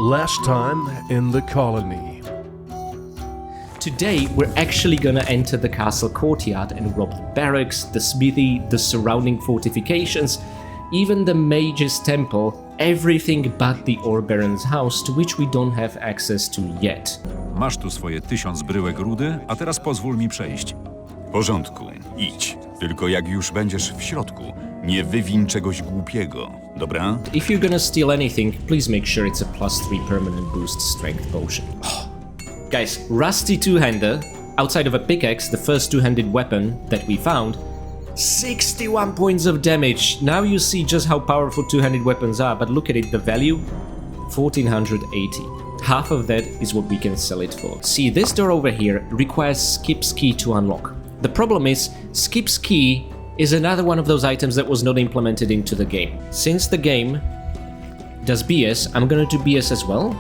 Last time in the colony. Today, we're actually gonna enter the castle courtyard and rob the barracks, the smithy, the surrounding fortifications, even the mage's temple, everything but the Ore Baron's house, to which we don't have access to yet. Masz tu swoje 1000 bryłek rudy, a teraz pozwól mi przejść. W porządku, idź. Tylko jak już będziesz w środku, nie wywiń czegoś głupiego, dobra? If you're gonna steal anything, please make sure it's a +3 permanent boost strength potion. Guys, rusty two-hander, outside of a pickaxe, the first two-handed weapon that we found, 61 points of damage. Now you see just how powerful two-handed weapons are, but look at it, the value, 1480. Half of that is what we can sell it for. See, this door over here requires Skip's key to unlock. The problem is, Skip's key is another one of those items that was not implemented into the game. Since the game does BS, I'm gonna do BS as well,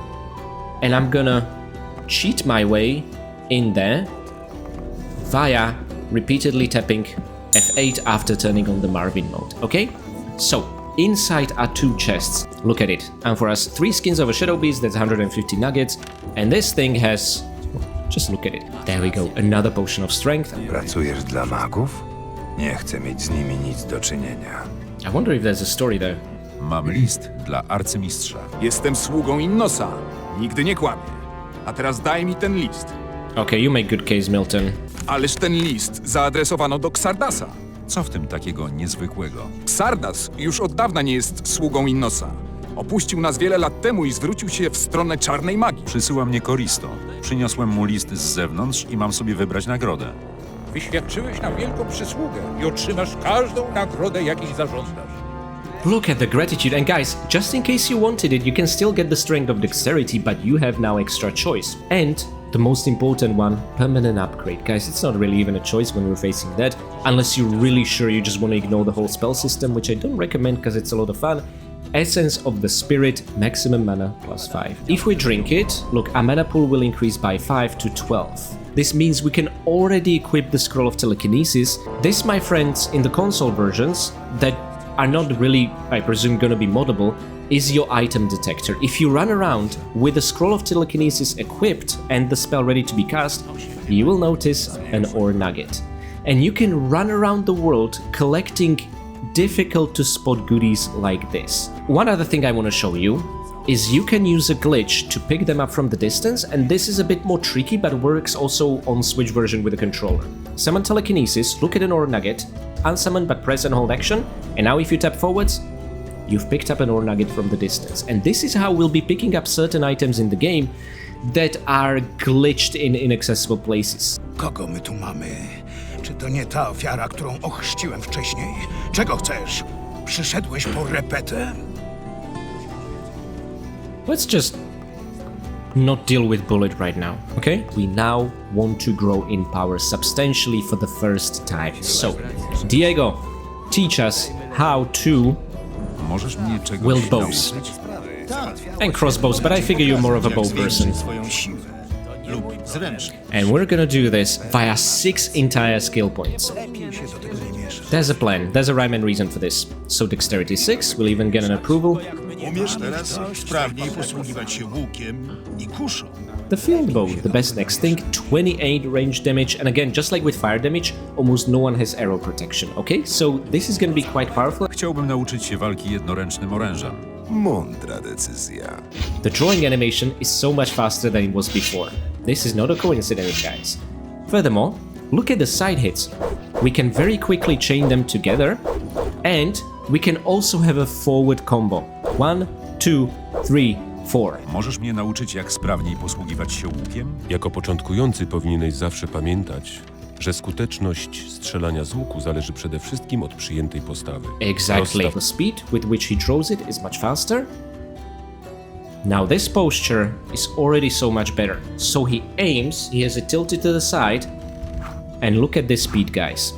and I'm gonna cheat my way in there via repeatedly tapping F8 after turning on the Marvin mode, okay? So, inside are 2 chests. Look at it. And for us, 3 skins of a Shadow Beast, that's 150 nuggets. And this thing has... just look at it. There we go, another potion of strength. Pracujesz dla magów? Nie chcę mieć z nimi nic do czynienia. I wonder if there's a story there. Mam list dla arcymistrza. Jestem sługą Innosa. Nigdy nie kłamię. A teraz daj mi ten list. Okay, you make good case, Milton. Ależ ten list zaadresowano do Xardasa. Co w tym takiego niezwykłego? Xardas już od dawna nie jest sługą Innosa. Opuścił nas wiele lat temu i zwrócił się w stronę czarnej magii. Przysyła mnie Koristo. Przyniosłem mu list z zewnątrz i mam sobie wybrać nagrodę. Wyświadczyłeś nam wielką przysługę i otrzymasz każdą nagrodę, jakiej zażądasz. Look at the gratitude, and guys, just in case you wanted it, you can still get the strength of dexterity, but you have now extra choice. And the most important one, permanent upgrade. Guys, it's not really even a choice when we're facing that, unless you're really sure you just want to ignore the whole spell system, which I don't recommend because it's a lot of fun. Essence of the Spirit, maximum mana +5. If we drink it, look, our mana pool will increase by 5 to 12. This means we can already equip the Scroll of Telekinesis. This, my friends, in the console versions that are not really, I presume, gonna be moddable, is your item detector. If you run around with the Scroll of Telekinesis equipped and the spell ready to be cast, you will notice an ore nugget. And you can run around the world collecting difficult to spot goodies like this. One other thing I want to show you is you can use a glitch to pick them up from the distance, and this is a bit more tricky but works also on Switch version with a controller. Summon Telekinesis, look at an ore nugget, unsummon but press and hold action, and now if you tap forwards, you've picked up an ore nugget from the distance. And this is how we'll be picking up certain items in the game that are glitched in inaccessible places. Kogo my tu mamy? Czy to nie ta ofiara, którą ochrzciłem wcześniej? Czego chcesz? Przyszedłeś po repetę? Let's just not deal with Bullet right now, okay? We now want to grow in power substantially for the first time. So, Diego, teach us how to Możesz mnie czegoś wield bows. nauczyć? And crossbows, but I figure you're more of a bow person. And we're gonna do this via 6 entire skill points. There's a plan, there's a rhyme and reason for this. So dexterity 6, we'll even get an approval. Umiesz teraz sprawniej posługiwać się łukiem i kuszą. The field bow, the best next thing, 28 range damage, and again, just like with fire damage, almost no one has arrow protection, okay? So this is gonna be quite powerful. Chciałbym nauczyć się walki jednoręcznym orężem. Mądra decyzja. The drawing animation is so much faster than it was before. This is not a coincidence, guys. Furthermore, look at the side hits. We can very quickly chain them together, and we can also have a forward combo. 1, 2, 3, 4. Możesz mnie nauczyć, jak sprawniej posługiwać się łukiem? Jako początkujący powinieneś zawsze pamiętać, że skuteczność strzelania z łuku zależy przede wszystkim od przyjętej postawy. Exactly. The speed with which he draws it is much faster. Now this posture is already so much better. So he aims, he has it tilted to the side, and look at this speed, guys.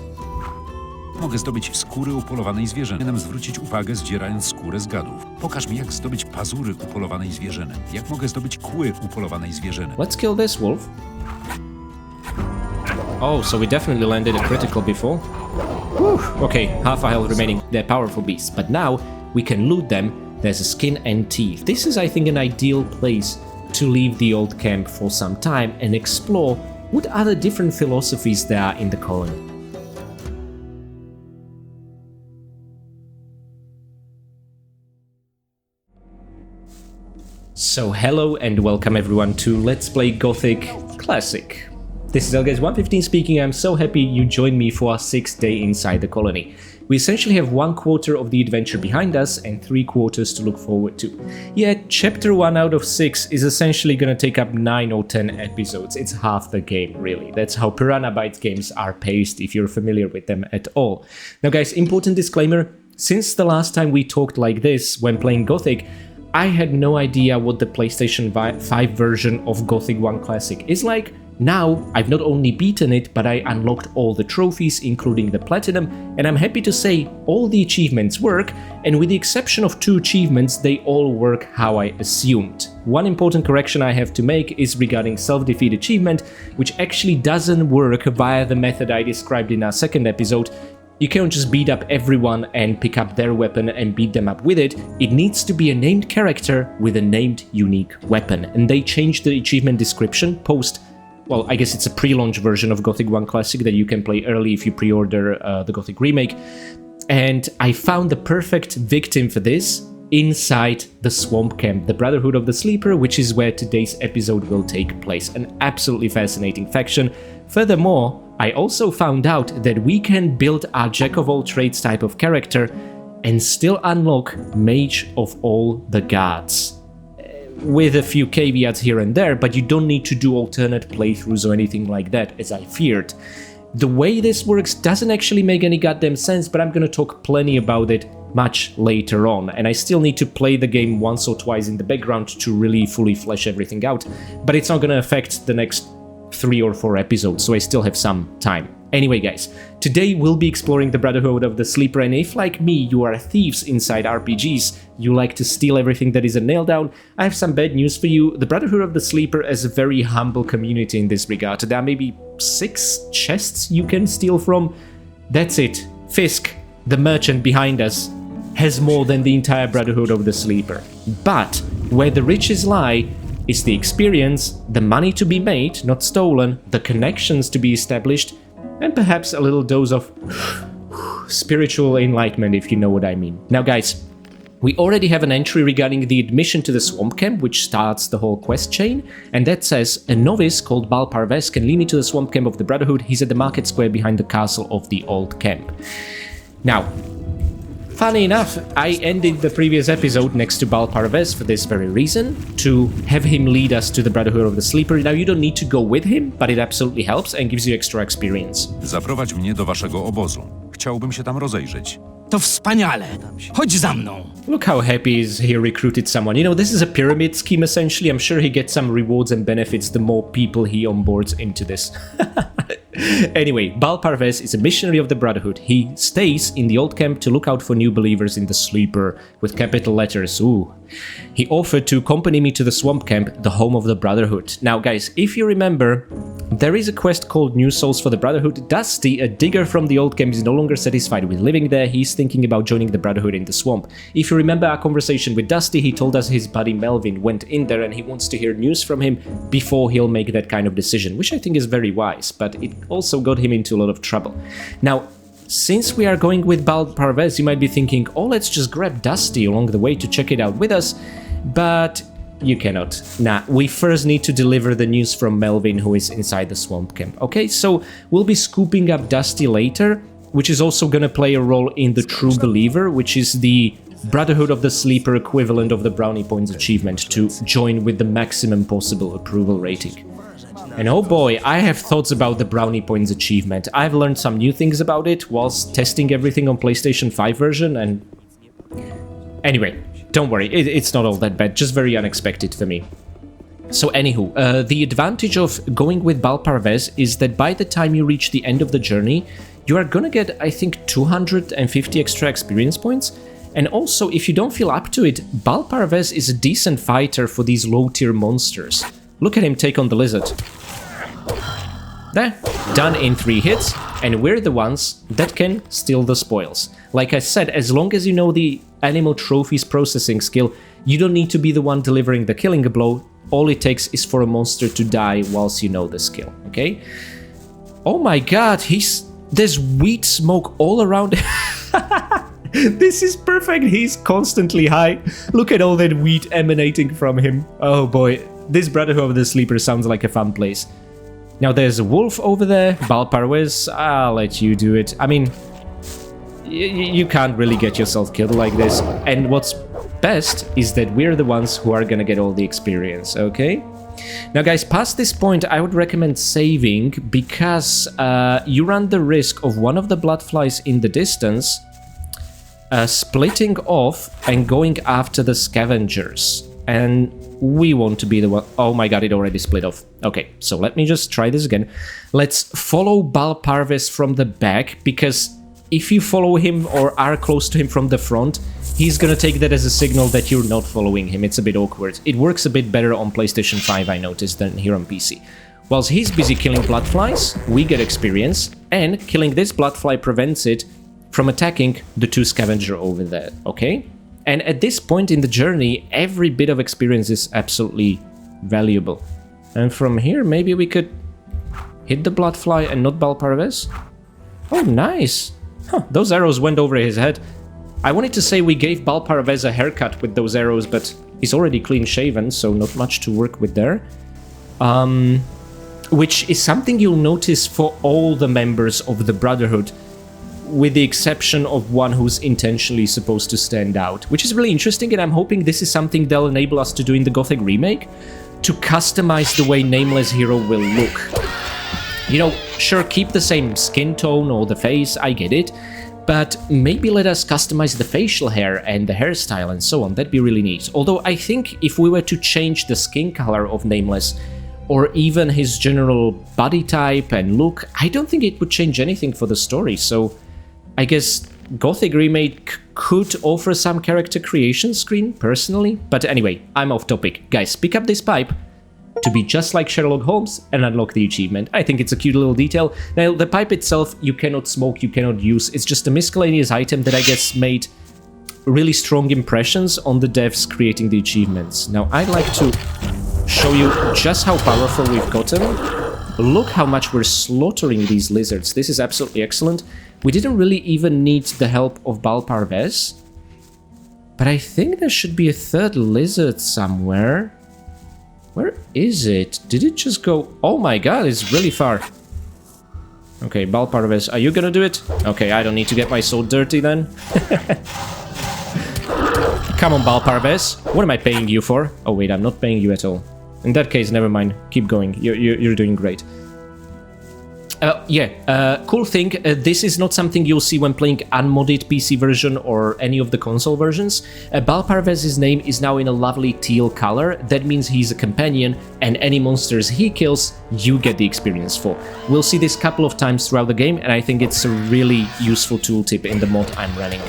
Mogę zdobyć skóry upolowanej zwierzyny. Powinienem zwrócić uwagę, zdzierając skórę z gadów. Pokaż mi, jak zdobyć pazury upolowanej zwierzyny. Jak mogę zdobyć kły upolowanej zwierzyny. Let's kill this wolf. Oh, so we definitely landed a critical before. Whew. Okay, half a health remaining. They're powerful beasts, but now we can loot them there's a skin and teeth. This is, I think, an ideal place to leave the old camp for some time and explore what other different philosophies there are in the colony. So hello and welcome everyone to Let's Play Gothic Classic. This is LGuys115 speaking. I'm so happy you joined me for our 6th day inside the colony. We essentially have 1/4 of the adventure behind us and 3/4 to look forward to. Yeah, chapter 1 out of 6 is essentially gonna take up 9 or 10 episodes. It's half the game, really. That's how Piranha Bytes games are paced, if you're familiar with them at all. Now guys, important disclaimer, since the last time we talked like this when playing Gothic, I had no idea what the PlayStation 5 version of Gothic 1 Classic is like. Now, I've not only beaten it, but I unlocked all the trophies, including the Platinum, and I'm happy to say all the achievements work, and with the exception of 2 achievements, they all work how I assumed. One important correction I have to make is regarding self-defeat achievement, which actually doesn't work via the method I described in our 2nd episode. You can't just beat up everyone and pick up their weapon and beat them up with it. It needs to be a named character with a named unique weapon, and they changed the achievement description post. Well, I guess it's a pre-launch version of Gothic 1 Classic that you can play early if you pre-order the Gothic Remake. And I found the perfect victim for this inside the swamp camp, the Brotherhood of the Sleeper, which is where today's episode will take place. An absolutely fascinating faction. Furthermore, I also found out that we can build our jack-of-all-trades type of character and still unlock Mage of all the Gods. With a few caveats here and there, but you don't need to do alternate playthroughs or anything like that, as I feared. The way this works doesn't actually make any goddamn sense, but I'm gonna talk plenty about it much later on, and I still need to play the game once or twice in the background to really fully flesh everything out, but it's not gonna affect the next 3 or 4 episodes, so I still have some time. Anyway guys, today we'll be exploring the Brotherhood of the Sleeper, and if like me you are thieves inside RPGs, you like to steal everything that is a nail down, I have some bad news for you. The Brotherhood of the Sleeper is a very humble community in this regard. There are maybe 6 chests you can steal from. That's it. Fisk, the merchant behind us, has more than the entire Brotherhood of the Sleeper. But where the riches lie is the experience, the money to be made, not stolen, the connections to be established, and perhaps a little dose of spiritual enlightenment, if you know what I mean. Now guys, we already have an entry regarding the admission to the swamp camp, which starts the whole quest chain, and that says, a novice called Balor can lead me to the swamp camp of the Brotherhood. He's at the market square behind the castle of the old camp. Now, funny enough, I ended the previous episode next to Balor for this very reason, to have him lead us to the Brotherhood of the Sleeper. Now you don't need to go with him, but it absolutely helps and gives you extra experience. Zaprowadź mnie do waszego obozu. Chciałbym się tam rozejrzeć. To wspaniale. Chodź za mną. Look how happy he recruited someone. You know, this is a pyramid scheme essentially. I'm sure he gets some rewards and benefits the more people he onboards into this. Anyway, Balor is a missionary of the Brotherhood. He stays in the old camp to look out for new believers in the Sleeper, with capital letters, ooh. He offered to accompany me to the swamp camp, the home of the Brotherhood. Now guys, if you remember, there is a quest called New Souls for the Brotherhood. Dusty, a digger from the old camp, is no longer satisfied with living there. He's thinking about joining the Brotherhood in the swamp. If you remember our conversation with Dusty, he told us his buddy Melvin went in there and he wants to hear news from him before he'll make that kind of decision, which I think is very wise, but it also got him into a lot of trouble. Now, since we are going with Balor, you might be thinking, oh, let's just grab Dusty along the way to check it out with us, but you cannot. Nah, we first need to deliver the news from Melvin, who is inside the swamp camp. Okay, so we'll be scooping up Dusty later, which is also gonna play a role in the True Believer, which is the Brotherhood of the Sleeper equivalent of the Brownie Points achievement to join with the maximum possible approval rating. And oh boy, I have thoughts about the Brownie Points achievement. I've learned some new things about it whilst testing everything on PlayStation 5 version, and anyway, don't worry, it's not all that bad, just very unexpected for me. So anywho, the advantage of going with Balor is that by the time you reach the end of the journey, you are gonna get, I think, 250 extra experience points. And also, if you don't feel up to it, Balor is a decent fighter for these low-tier monsters. Look at him take on the lizard. There, done in 3 hits. and we're the ones that can steal the spoils. Like I said, as long as you know the animal trophies processing skill, you don't need to be the one delivering the killing blow. All it takes is for a monster to die whilst you know the skill, okay? Oh my god, there's wheat smoke all around. This is perfect. He's constantly high. Look at all that wheat emanating from him. Oh boy, this Brotherhood of the Sleeper sounds like a fun place. Now there's a wolf over there. Balparves, I'll let you do it. I mean, you can't really get yourself killed like this. And what's best is that we're the ones who are gonna get all the experience, okay? Now guys, past this point, I would recommend saving because you run the risk of one of the Bloodflies in the distance splitting off and going after the scavengers. And we want to be the one... Oh my god, it already split off. Okay, so let me just try this again. Let's follow Balparves from the back, because if you follow him or are close to him from the front, he's gonna take that as a signal that you're not following him. It's a bit awkward. It works a bit better on PlayStation 5, I noticed, than here on PC. Whilst he's busy killing Bloodflies, we get experience, and killing this Bloodfly prevents it from attacking the two scavenger over there, okay? And at this point in the journey, every bit of experience is absolutely valuable. And from here, maybe we could hit the Bloodfly and not Balparves. Oh, nice! Huh, those arrows went over his head. I wanted to say we gave Balparves a haircut with those arrows, but he's already clean-shaven, so not much to work with there. Which is something you'll notice for all the members of the Brotherhood, with the exception of one who's intentionally supposed to stand out, which is really interesting, and I'm hoping this is something they'll enable us to do in the Gothic remake, to customize the way Nameless Hero will look. You know, sure, keep the same skin tone or the face, I get it, but maybe let us customize the facial hair and the hairstyle and so on. That'd be really neat. Although I think if we were to change the skin color of Nameless, or even his general body type and look, I don't think it would change anything for the story, so I guess Gothic Remake could offer some character creation screen, personally. But anyway, I'm off topic. Guys, pick up this pipe to be just like Sherlock Holmes and unlock the achievement. I think it's a cute little detail. Now, the pipe itself, you cannot smoke, you cannot use. It's just a miscellaneous item that I guess made really strong impressions on the devs creating the achievements. Now, I'd like to show you just how powerful we've gotten. Look how much we're slaughtering these lizards. This is absolutely excellent. We didn't really even need the help of Balparves, but I think there should be a third lizard somewhere. Where is it? Did it just go? Oh my god, it's really far. Okay, Balparves, are you gonna do it? Okay, I don't need to get my sword dirty then. Come on, Balparves. What am I paying you for? Oh wait, I'm not paying you at all. In that case, never mind. Keep going. You're doing great. Cool thing, this is not something you'll see when playing unmodded PC version or any of the console versions. Balparves' name is now in a lovely teal color. That means he's a companion, and any monsters he kills, you get the experience for. We'll see this a couple of times throughout the game, and I think it's a really useful tooltip in the mod I'm running.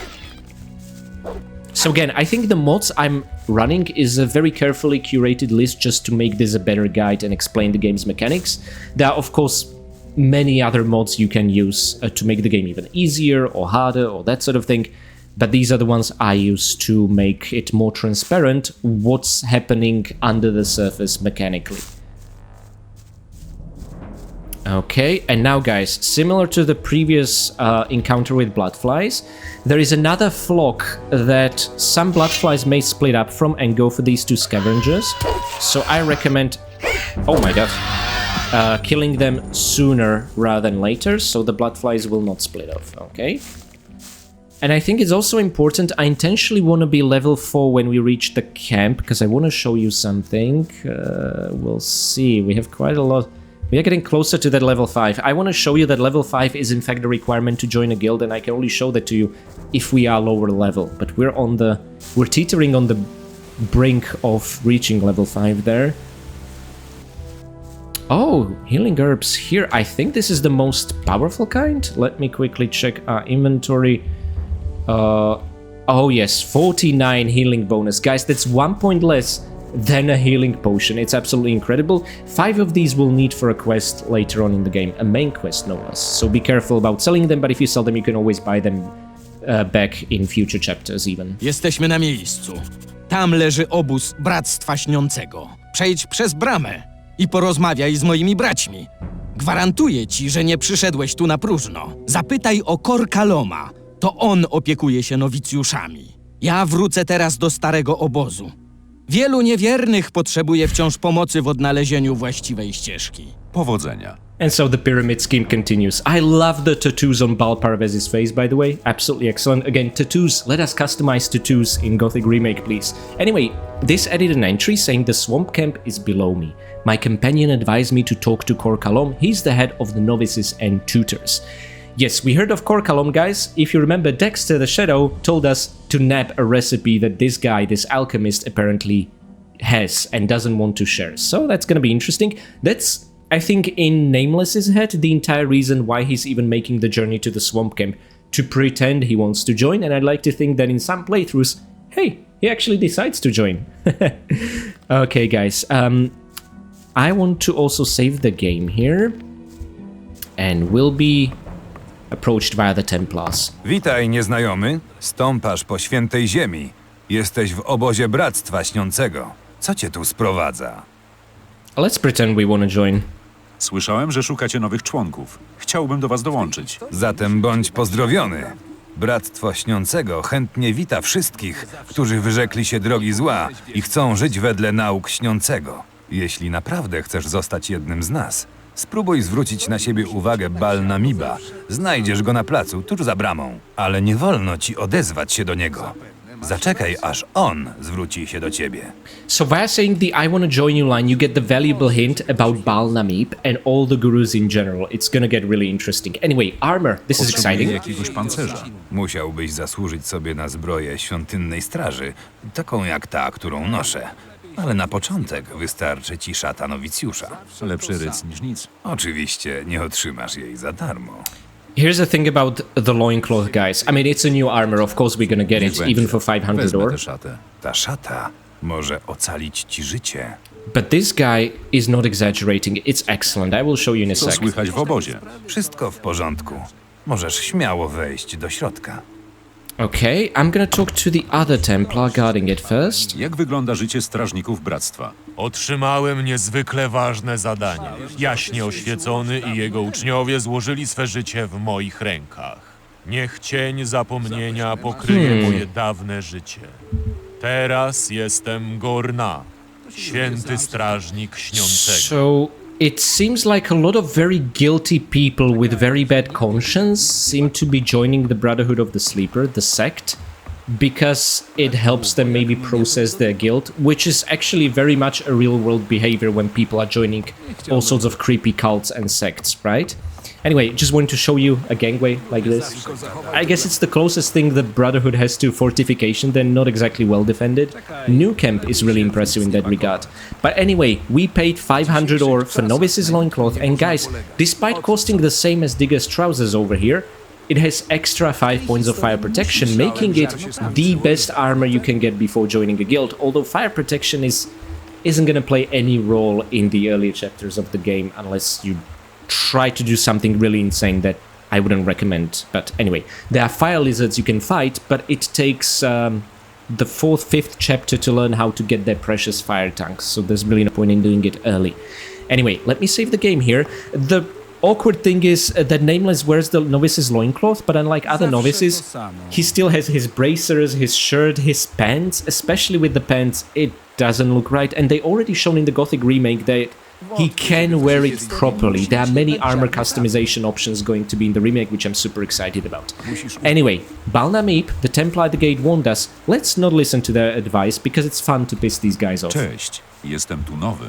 So again, I think the mods I'm running is a very carefully curated list just to make this a better guide and explain the game's mechanics. There are, of course, many other mods you can use to make the game even easier or harder or that sort of thing, but these are the ones I use to make it more transparent what's happening under the surface mechanically. Okay, and now guys, similar to the previous encounter with Bloodflies, there is another flock that some Bloodflies may split up from and go for these two scavengers, so I recommend... Oh my god. Killing them sooner rather than later, so the Bloodflies will not split off, okay? And I think it's also important, I intentionally want to be level 4 when we reach the camp, because I want to show you something. We'll see, we have quite a lot. We are getting closer to that level 5. I want to show you that level 5 is in fact the requirement to join a guild, and I can only show that to you if we are lower level. But we're teetering on the brink of reaching level 5 there. Oh, healing herbs here. I think this is the most powerful kind. Let me quickly check our inventory. Oh yes, 49 healing bonus. Guys, that's 1 point less then a healing potion. It's absolutely incredible. 5 of these we'll need for a quest later on in the game, a main quest no less. So be careful about selling them, but if you sell them, you can always buy them back in future chapters even. Jesteśmy na miejscu. Tam leży obóz Bractwa Śniącego. Przejdź przez bramę i porozmawiaj z moimi braćmi. Gwarantuję ci, że nie przyszedłeś tu na próżno. Zapytaj o Kaloma. To on opiekuje się nowicjuszami. Ja wrócę teraz do starego obozu. Wielu niewiernych potrzebuje wciąż pomocy w odnalezieniu właściwej ścieżki. Powodzenia. And so the pyramid scheme continues. I love the tattoos on Bal Parvez's face, by the way. Absolutely excellent. Again, tattoos. Let us customize tattoos in Gothic Remake, please. Anyway, this added an entry saying the swamp camp is below me. My companion advised me to talk to Kalom. He's the head of the novices and tutors. Yes, we heard of Kalom, guys. If you remember, Dexter the Shadow told us to nab a recipe that this guy, this alchemist, apparently has and doesn't want to share. So that's gonna be interesting. That's, I think, in Nameless's head, the entire reason why he's even making the journey to the swamp camp, to pretend he wants to join, and I'd like to think that in some playthroughs, hey, he actually decides to join. Okay, guys, I want to also save the game here, and we'll be approached via the Templars. Witaj, nieznajomy. Stąpasz po świętej ziemi. Jesteś w obozie Bractwa Śniącego. Co cię tu sprowadza? Let's pretend we want to join. Słyszałem, że szukacie nowych członków. Chciałbym do was dołączyć. Zatem bądź pozdrowiony. Bractwo Śniącego chętnie wita wszystkich, którzy wyrzekli się drogi zła i chcą żyć wedle nauk Śniącego. Jeśli naprawdę chcesz zostać jednym z nas, spróbuj zwrócić na siebie uwagę Balnamiba. Znajdziesz go na placu, tuż za bramą, ale nie wolno ci odezwać się do niego. Zaczekaj, aż on zwróci się do ciebie. So via saying the I want to join you line, you get the valuable hint about Balnamib and all the gurus in general. It's gonna get really interesting. Anyway, armor. This is Potrzebuję exciting. jakiegoś pancerza. Musiałbyś zasłużyć sobie na zbroję świątynnej straży, taką jak ta, którą noszę. Ale na początek wystarczy ci szata nowicjusza. Lepszy ryc niż nic. Oczywiście nie otrzymasz jej za darmo. Here's the thing about the loincloth, guys. I mean, it's a new armor. Of course we're gonna get it, even for 500 Wezmę ore. tę szatę. Ta szata może ocalić ci życie. But this guy is not exaggerating. It's excellent. I will show you in a Co sec. słychać w obozie? Wszystko w porządku. Możesz śmiało wejść do środka. Okay, I'm gonna talk to the other Templar guarding it first. Jak wygląda życie strażników Bractwa? Otrzymałem niezwykle ważne zadanie. Jaśnie oświecony i jego uczniowie złożyli swe życie w moich rękach. Niech cień zapomnienia pokryje moje dawne życie. Teraz jestem Gorna, święty strażnik śniącego. So it seems like a lot of very guilty people with very bad conscience seem to be joining the Brotherhood of the Sleeper, the sect, because it helps them maybe process their guilt, which is actually very much a real-world behavior when people are joining all sorts of creepy cults and sects, right? Anyway, just wanted to show you a gangway like this. I guess it's the closest thing the Brotherhood has to fortification. They're not exactly well defended. New Camp is really impressive in that regard. But anyway, we paid 500 ore for Novice's Loincloth, and guys, despite costing the same as Digger's trousers over here, it has extra 5 points of fire protection, making it the best armor you can get before joining a guild, although fire protection isn't gonna play any role in the earlier chapters of the game unless you try to do something really insane that I wouldn't recommend. But anyway, there are fire lizards you can fight, but it takes the 4th, 5th chapter to learn how to get their precious fire tanks, so there's really no point in doing it early. Anyway, let me save the game here. The awkward thing is that Nameless wears the Novice's loincloth, but unlike other novices, he still has his bracers, his shirt, his pants. Especially with the pants, it doesn't look right, and they already shown in the Gothic remake that he can wear it properly. There are many armor customization options going to be in the remake, which I'm super excited about. Anyway, Balnamib, the Templar at the gate, warned us, let's not listen to their advice, because it's fun to piss these guys off. Cześć, jestem tu nowy.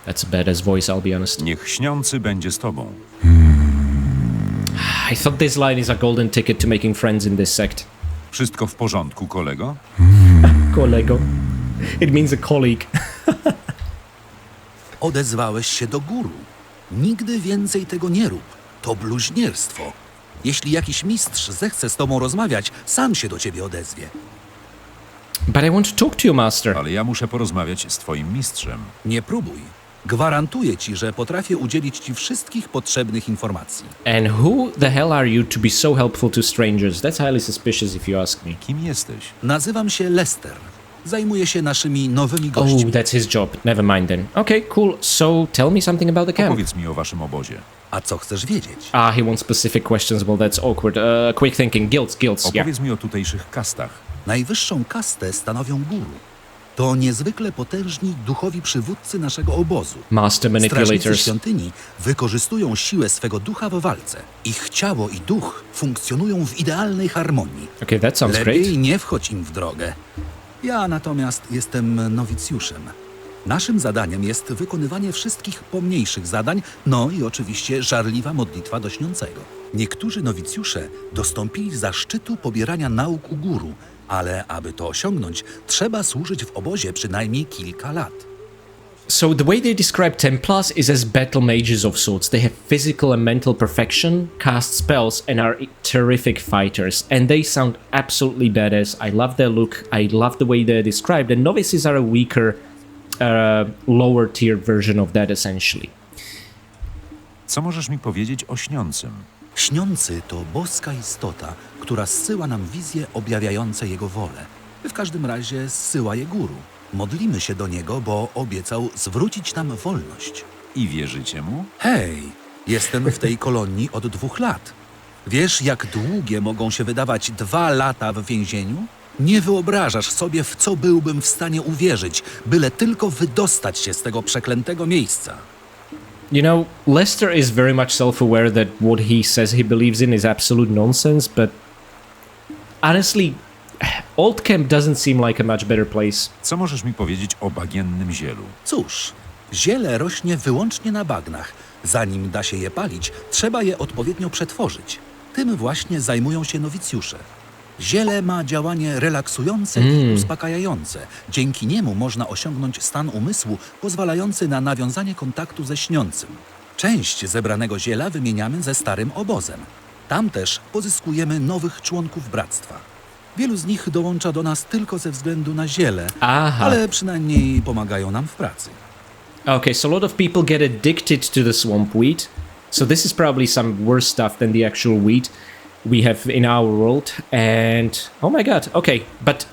That's a badass voice, I'll be honest. Niech śniący będzie z tobą. I thought this line is a golden ticket to making friends in this sect. Wszystko w porządku, kolego? Kolego. It means a colleague. Odezwałeś się do guru. Nigdy więcej tego nie rób. To bluźnierstwo. Jeśli jakiś mistrz zechce z tobą rozmawiać, sam się do ciebie odezwie. But I want to talk to you, master. Ale ja muszę porozmawiać z twoim mistrzem. Nie próbuj. Gwarantuję ci, że potrafię udzielić ci wszystkich potrzebnych informacji. And who the hell are you to be so helpful to strangers? That's highly suspicious if you ask me. Kim jesteś? Nazywam się Lester. Zajmuję się naszymi nowymi Oh, gośćmi. that's his job. Never mind then. Okay, cool. So tell me something about the camp. Opowiedz mi o waszym obozie. A co chcesz wiedzieć? Ah, he wants specific questions. Well, that's awkward. Quick thinking. Guilds, yeah. Opowiedz mi o tutejszych kastach. Najwyższą kastę stanowią guru. To niezwykle potężni duchowi przywódcy naszego obozu. Master Strażnicy manipulators. świątyni wykorzystują siłę swego ducha w walce. Ich ciało i duch funkcjonują w idealnej harmonii. Okay, that sounds Lepiej great. nie wchodź im w drogę. Ja natomiast jestem nowicjuszem. Naszym zadaniem jest wykonywanie wszystkich pomniejszych zadań, no i oczywiście żarliwa modlitwa do śniącego. Niektórzy nowicjusze dostąpili zaszczytu pobierania nauk u guru, ale aby to osiągnąć, trzeba służyć w obozie przynajmniej kilka lat. So the way they describe Templars is as battle mages of sorts. They have physical and mental perfection, cast spells, and are terrific fighters. And they sound absolutely badass. I love their look. I love the way they're described. And novices are a weaker, lower tier version of that essentially. Co możesz mi powiedzieć o śniącym? Śniący to boska istota, która zsyła nam wizje objawiające jego wolę. W każdym razie zsyła je guru. Modlimy się do niego, bo obiecał zwrócić nam wolność. I wierzycie mu? Hej, jestem w tej kolonii od 2 lat. Wiesz, jak długie mogą się wydawać 2 lata w więzieniu? Nie wyobrażasz sobie, w co byłbym w stanie uwierzyć, byle tylko wydostać się z tego przeklętego miejsca. You know, Lester is very much self-aware that what he says he believes in is absolute nonsense, but honestly, Old Camp doesn't seem like a much better place. Co możesz mi powiedzieć o bagiennym zielu? Cóż, ziele rośnie wyłącznie na bagnach. Zanim da się je palić, trzeba je odpowiednio przetworzyć. Tym właśnie zajmują się nowicjusze. Ziele ma działanie relaksujące i uspokajające. Dzięki niemu można osiągnąć stan umysłu pozwalający na nawiązanie kontaktu ze śniącym. Część zebranego ziela wymieniamy ze starym obozem. Tam też pozyskujemy nowych członków bractwa. Wielu z nich dołącza do nas tylko ze względu na ziele, Aha. ale przynajmniej pomagają nam w pracy. Okay, so a lot of people get addicted to the swamp weed. So this is probably some worse stuff than the actual weed we have in our world. And oh my god, okay, but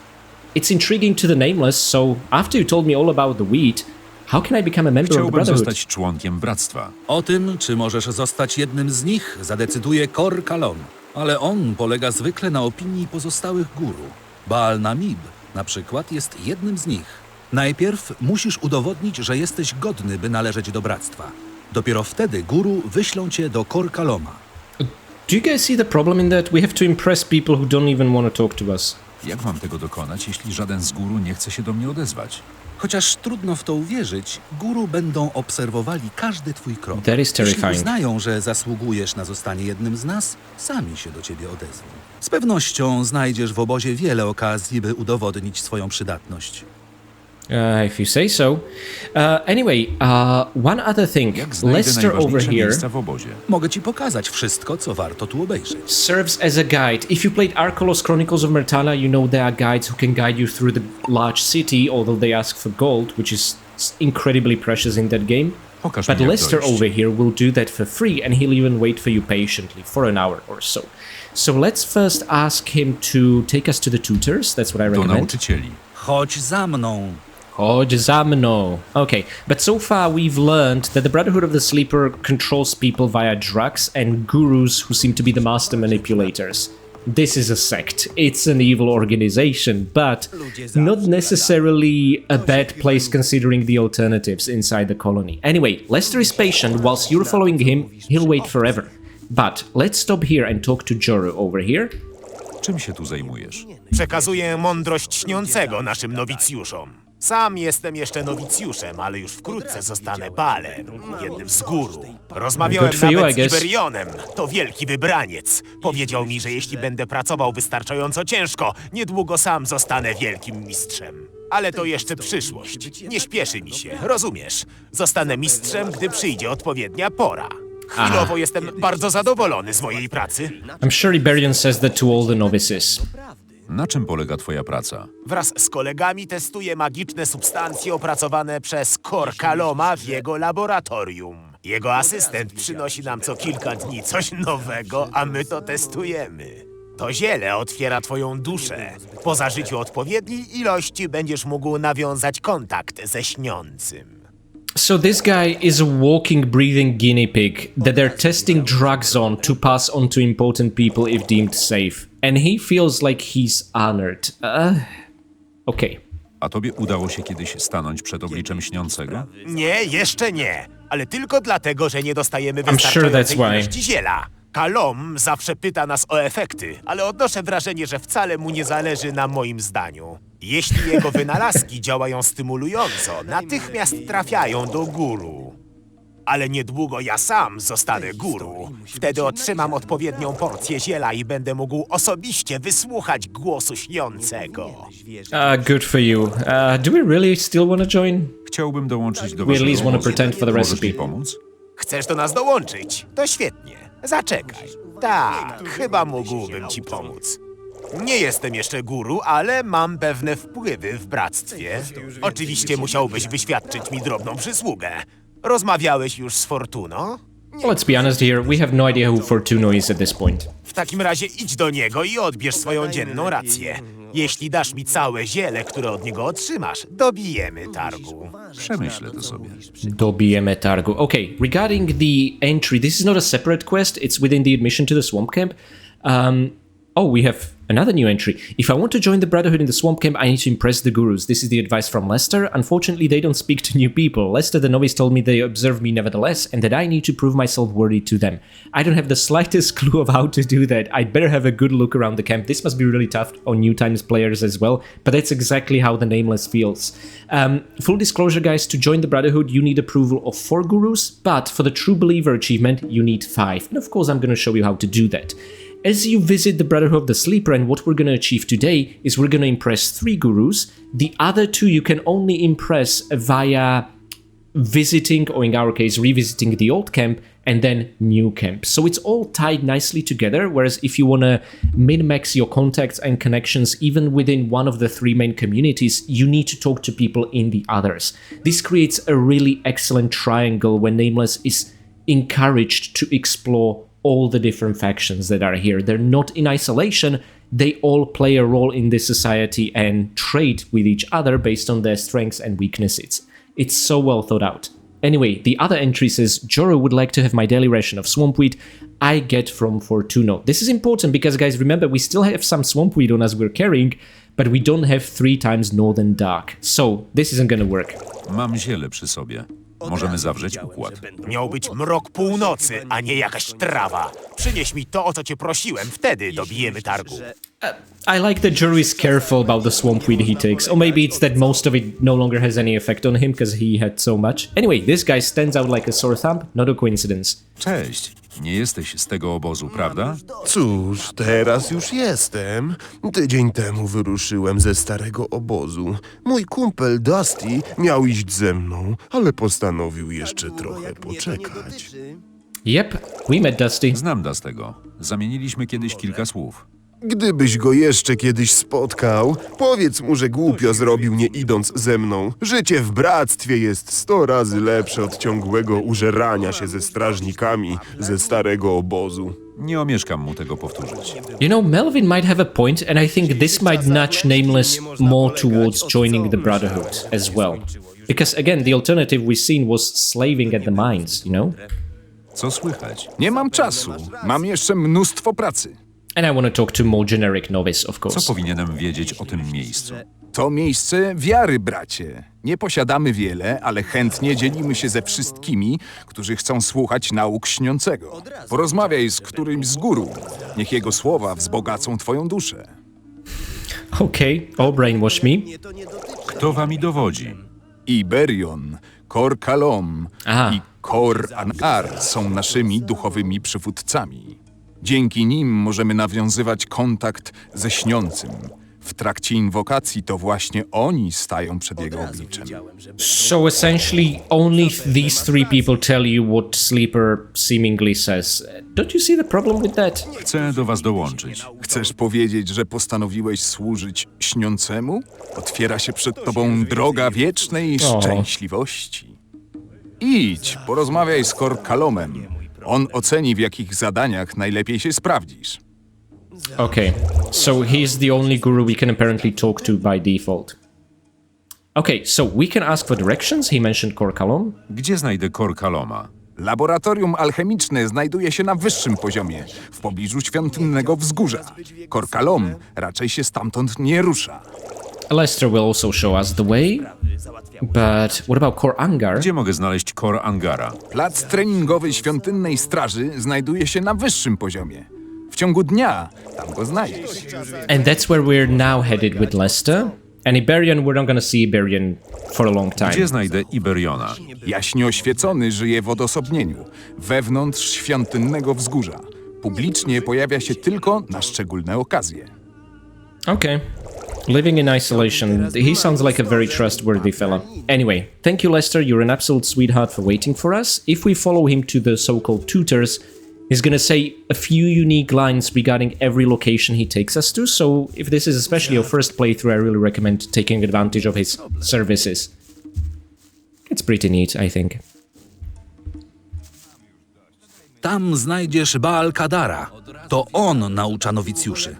it's intriguing to the nameless. So after you told me all about the weed, how can I become a member of the Chciałbym Brotherhood? zostać członkiem bractwa. O tym, czy możesz zostać jednym z nich, zadecyduje Kor Kalom. Ale on polega zwykle na opinii pozostałych guru. Baal Namib na przykład jest jednym z nich. Najpierw musisz udowodnić, że jesteś godny, by należeć do bractwa. Dopiero wtedy guru wyślą cię do Kor Kaloma. Do you guys see the problem in that? We have to impress people who don't even want to talk to us. Jak mam tego dokonać, jeśli żaden z guru nie chce się do mnie odezwać? Chociaż trudno w to uwierzyć, guru będą obserwowali każdy twój krok. That is Jeśli terrifying. uznają, że zasługujesz na zostanie jednym z nas, sami się do ciebie odezwą. Z pewnością znajdziesz w obozie wiele okazji, by udowodnić swoją przydatność. If you say so. Anyway, one other thing. Jak znajdę Lester over najważniejsze here miejsca w obozie? Mogę ci pokazać wszystko, co warto tu obejrzeć. serves as a guide. If you played Arkolos Chronicles of Myrtala, you know there are guides who can guide you through the large city, although they ask for gold, which is incredibly precious in that game. Pokaż But mi, jak Lester dojść. over here will do that for free, and he'll even wait for you patiently for an hour or so. So let's first ask him to take us to the tutors. That's what I Do recommend. nauczycieli. Chodź za mną. Chodź za mną. Okay, but so far we've learned that the Brotherhood of the Sleeper controls people via drugs and gurus who seem to be the master manipulators. This is a sect. It's an evil organization, but not necessarily a bad place considering the alternatives inside the colony. Anyway, Lester is patient. Whilst you're following him, he'll wait forever. But let's stop here and talk to Joru over here. Czym się tu zajmujesz? Przekazuję mądrość śniącego naszym nowicjuszom. Sam jestem jeszcze nowicjuszem, ale już wkrótce zostanę Balem, jednym z guru. Rozmawiałem Good for you, nawet I z guess. Iberionem, to wielki wybraniec. Powiedział mi, że jeśli będę pracował wystarczająco ciężko, niedługo sam zostanę wielkim mistrzem. Ale to jeszcze przyszłość. Nie śpieszy mi się, rozumiesz? Zostanę mistrzem, gdy przyjdzie odpowiednia pora. Chwilowo jestem bardzo zadowolony z mojej pracy. I'm sure Iberian says that to all the novices. Na czym polega twoja praca? Wraz z kolegami testuję magiczne substancje opracowane przez Kaloma w jego laboratorium. Jego asystent przynosi nam co kilka dni coś nowego, a my to testujemy. To ziele otwiera twoją duszę. Po zażyciu odpowiedniej ilości będziesz mógł nawiązać kontakt ze śniącym. So this guy is a walking, breathing guinea pig that they're testing drugs on to pass on to important people if deemed safe. And he feels like he's honored. Okay. A tobie udało się kiedyś stanąć przed obliczem śniącego? Nie, jeszcze nie. Ale tylko dlatego, że nie dostajemy sure wystarczającej that's why. ilości ziela. Kalom zawsze pyta nas o efekty, ale odnoszę wrażenie, że wcale mu nie zależy na moim zdaniu. Jeśli jego wynalazki działają stymulująco, natychmiast trafiają do guru. Ale niedługo ja sam zostanę guru. Wtedy otrzymam odpowiednią porcję ziela i będę mógł osobiście wysłuchać głosu śniącego. Good for you. Do we really still want to join? Chciałbym dołączyć do We at waszego least wanna obozu. pretend for the Możesz recipe. mi pomóc? Chcesz do nas dołączyć? To świetnie. Zaczekaj. Tak, chyba mógłbym ci pomóc. Nie jestem jeszcze guru, ale mam pewne wpływy w bractwie. Oczywiście musiałbyś wyświadczyć mi drobną przysługę. Rozmawiałeś już z Fortuno? Well, let's be honest here, we have no idea who Fortuno is at this point. W takim razie idź do niego i odbierz swoją dzienną rację. Jeśli dasz mi całe ziele, które od niego otrzymasz, dobijemy targu. Przemyślę to sobie. Dobijemy targu. Okay, regarding the entry, this is not a separate quest, it's within the admission to the swamp camp. We have another new entry. If I want to join the Brotherhood in the swamp camp, I need to impress the gurus. This is the advice from Lester. Unfortunately, they don't speak to new people. Lester the Novice told me they observe me nevertheless, and that I need to prove myself worthy to them. I don't have the slightest clue of how to do that. I'd better have a good look around the camp. This must be really tough on new times players as well, but that's exactly how the Nameless feels. Full disclosure, guys, to join the Brotherhood, you need approval of 4 gurus, but for the True Believer achievement, you need 5. And of course, I'm going to show you how to do that. As you visit the Brotherhood of the Sleeper, and what we're going to achieve today is we're going to impress 3 gurus. The other 2 you can only impress via visiting, or in our case, revisiting the old camp and then new camp. So it's all tied nicely together, whereas if you want to min-max your contacts and connections even within one of the 3 main communities, you need to talk to people in the others. This creates a really excellent triangle when Nameless is encouraged to explore all the different factions that are here. They're not in isolation, they all play a role in this society and trade with each other based on their strengths and weaknesses. It's so well thought out. Anyway, the other entry says, Joro would like to have my daily ration of swampweed I get from Fortuno. This is important because, guys, remember, we still have some swampweed on us we're carrying, but we don't have 3 times Northern Dark. So, this isn't gonna work. Mam ziele przy sobie. Możemy zawrzeć układ. Miał być mrok północy, a nie jakaś trawa. Przynieś mi to, o co cię prosiłem, wtedy dobijemy targu. I like that Joro is careful about the swampweed he takes, or maybe it's that most of it no longer has any effect on him because he had so much. Anyway, this guy stands out like a sore thumb, not a coincidence. Cześć. Nie jesteś z tego obozu, prawda? Cóż, teraz już jestem. Tydzień temu wyruszyłem ze starego obozu. Mój kumpel Dusty miał iść ze mną, ale postanowił jeszcze trochę poczekać. Yep, we met Dusty. Znam Dustego. Zamieniliśmy kiedyś kilka słów. Gdybyś go jeszcze kiedyś spotkał, powiedz mu, że głupio zrobił, nie idąc ze mną. Życie w bractwie jest 100 razy lepsze od ciągłego użerania się ze strażnikami ze starego obozu. Nie omieszkam mu tego powtórzyć. You know, Melvin might have a point, and I think this might nudge Nameless more towards joining the Brotherhood as well. Because again, the alternative we've seen was slaving at the mines, you know? Co słychać? Nie mam czasu. Mam jeszcze mnóstwo pracy. And I want to talk to more generic Novice, of Co course. powinienem wiedzieć o tym miejscu? To miejsce wiary, bracie. Nie posiadamy wiele, ale chętnie dzielimy się ze wszystkimi, którzy chcą słuchać nauk śniącego. Porozmawiaj z którymś z guru. Niech jego słowa wzbogacą twoją duszę. Okay, all brainwash me. Kto wami dowodzi? Iberion, Kalom Aha. i RRLR są naszymi duchowymi przywódcami. Dzięki nim możemy nawiązywać kontakt ze śniącym. W trakcie inwokacji to właśnie oni stają przed jego obliczem. So essentially, only these 3 people tell you what Sleeper seemingly says. don't you see the problem with that? Chcę do was dołączyć. Chcesz powiedzieć, że postanowiłeś służyć śniącemu? Otwiera się przed tobą droga wiecznej szczęśliwości. Idź, porozmawiaj z Kalomem. On oceni, w jakich zadaniach najlepiej się sprawdzisz. Okay, so he's the only guru we can apparently talk to by default. Okay, so we can ask for directions. He mentioned Kalom. Gdzie znajdę Kaloma? Laboratorium alchemiczne znajduje się na wyższym poziomie, w pobliżu świątynnego wzgórza. Kalom raczej się stamtąd nie rusza. Lester will also show us the way, but what about Angar? Gdzie mogę znaleźć Angara? Plac treningowy świątynnej straży znajduje się na wyższym poziomie. W ciągu dnia tam go znajdziesz. And that's where we're now headed with Lester. And Iberian, we're not gonna see Iberian for a long time. Gdzie znajdę Iberiona? Jaśnie oświecony żyje w odosobnieniu, wewnątrz świątynnego wzgórza. Publicznie pojawia się tylko na szczególne okazje. Okay. Living in isolation. He sounds like a very trustworthy fella. Anyway, thank you, Lester. You're an absolute sweetheart for waiting for us. If we follow him to the so-called tutors, he's gonna say a few unique lines regarding every location he takes us to, so if this is especially your first playthrough, I really recommend taking advantage of his services. It's pretty neat, I think. Tam znajdziesz Baalkadara. To on naucza nowicjuszy.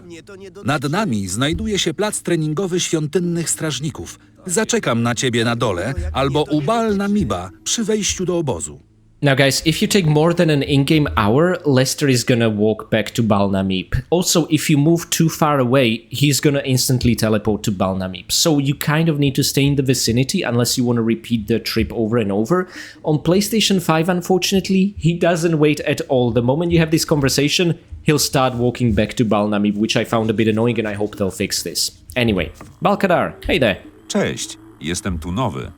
Nad nami znajduje się plac treningowy świątynnych strażników. Zaczekam na ciebie na dole albo u Baal-Namiba przy wejściu do obozu. Now guys, if you take more than an in-game hour, Lester is gonna walk back to Balnamib. Also, if you move too far away, he's gonna instantly teleport to Balnamib. So you kind of need to stay in the vicinity unless you want to repeat the trip over and over. On PlayStation 5, unfortunately, he doesn't wait at all. The moment you have this conversation, he'll start walking back to Balnamib, which I found a bit annoying and I hope they'll fix this. Anyway, Balkadar, hey there. Cześć, jestem tu nowy.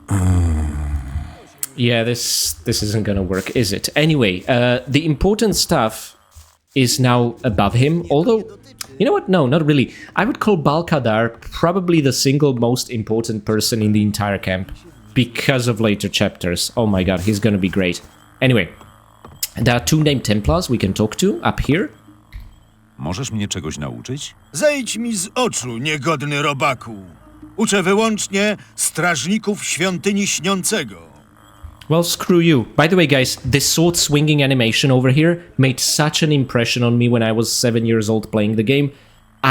Yeah, this isn't gonna work, is it? Anyway, the important stuff is now above him, although, you know what? No, not really. I would call Balkadar probably the single most important person in the entire camp because of later chapters. Oh my god, he's gonna be great. Anyway, there are two named Templars we can talk to up here. Możesz mnie czegoś nauczyć? Zejdź mi z oczu, niegodny robaku. Uczę wyłącznie strażników świątyni śniącego. Well, screw you. By the way, guys, this sword swinging animation over here made such an impression on me when I was 7 years old playing the game.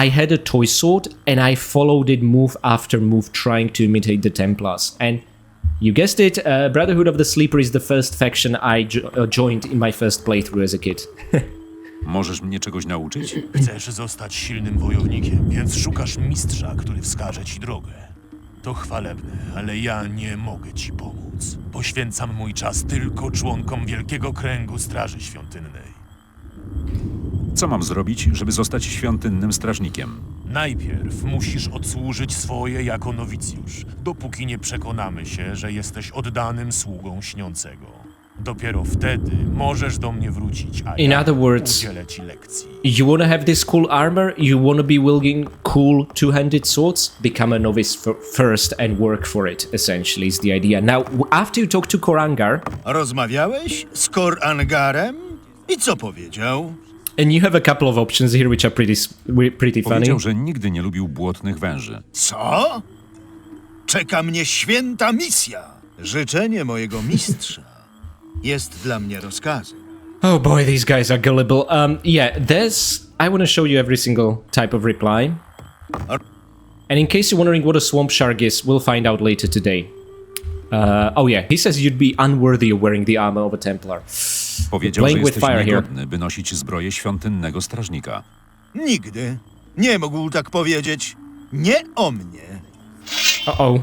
I had a toy sword and I followed it move after move trying to imitate the Templars. And you guessed it, Brotherhood of the Sleeper is the first faction I joined in my first playthrough as a kid. Możesz mnie czegoś nauczyć? Chcesz zostać silnym wojownikiem, więc szukasz mistrza, który wskaże ci drogę. To chwalebne, ale ja nie mogę ci pomóc. Poświęcam mój czas tylko członkom Wielkiego Kręgu Straży Świątynnej. Co mam zrobić, żeby zostać świątynnym strażnikiem? Najpierw musisz odsłużyć swoje jako nowicjusz, dopóki nie przekonamy się, że jesteś oddanym sługą śniącego. Dopiero wtedy możesz do mnie wrócić, a In ja other words, udzielę ci lekcji. you wanna have this cool armor, you wanna be wielding cool two-handed swords, become a novice first and work for it, essentially is the idea. Now, after you talk to Korangar... Rozmawiałeś z Angarem? I co powiedział? And you have a couple of options here which are pretty funny. Powiedział, że nigdy nie lubił błotnych węży. Co? Czeka mnie święta misja. Życzenie mojego mistrza jest dla mnie rozkazem. Oh boy, these guys are gullible. Yeah, I want to show you every single type of reply. And in case you're wondering what a swamp shark is, we'll find out later today. Oh yeah, he says you'd be unworthy of wearing the armor of a Templar. Powiedział, że jesteś niegodny, by nosić zbroję świątynnego strażnika. Nigdy nie mógł tak powiedzieć. Nie o mnie. Uh-oh.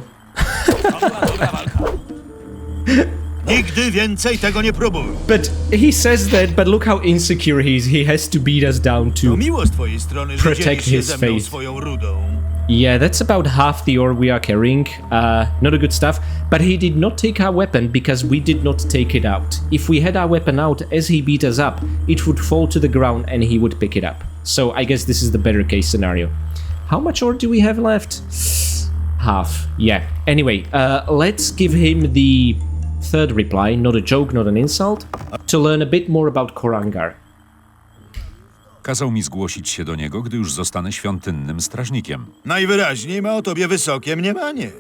Nigdy więcej tego nie próbuj. But he says that, but look how insecure he is. He has to beat us down to To miło z twojej strony, że protect dzielisz się his ze mną faith. swoją rudą. Yeah, that's about half the ore we are carrying. Not a good stuff. But he did not take our weapon because we did not take it out. If we had our weapon out as he beat us up, it would fall to the ground and he would pick it up. So I guess this is the better case scenario. How much ore do we have left? Half. Yeah. Anyway, let's give him the third reply. Not a joke, not an insult. To learn a bit more about Korangar. Kazał mi zgłosić się do niego, gdy już zostanę świątynnym strażnikiem. Najwyraźniej ma o tobie wysokie mniemanie.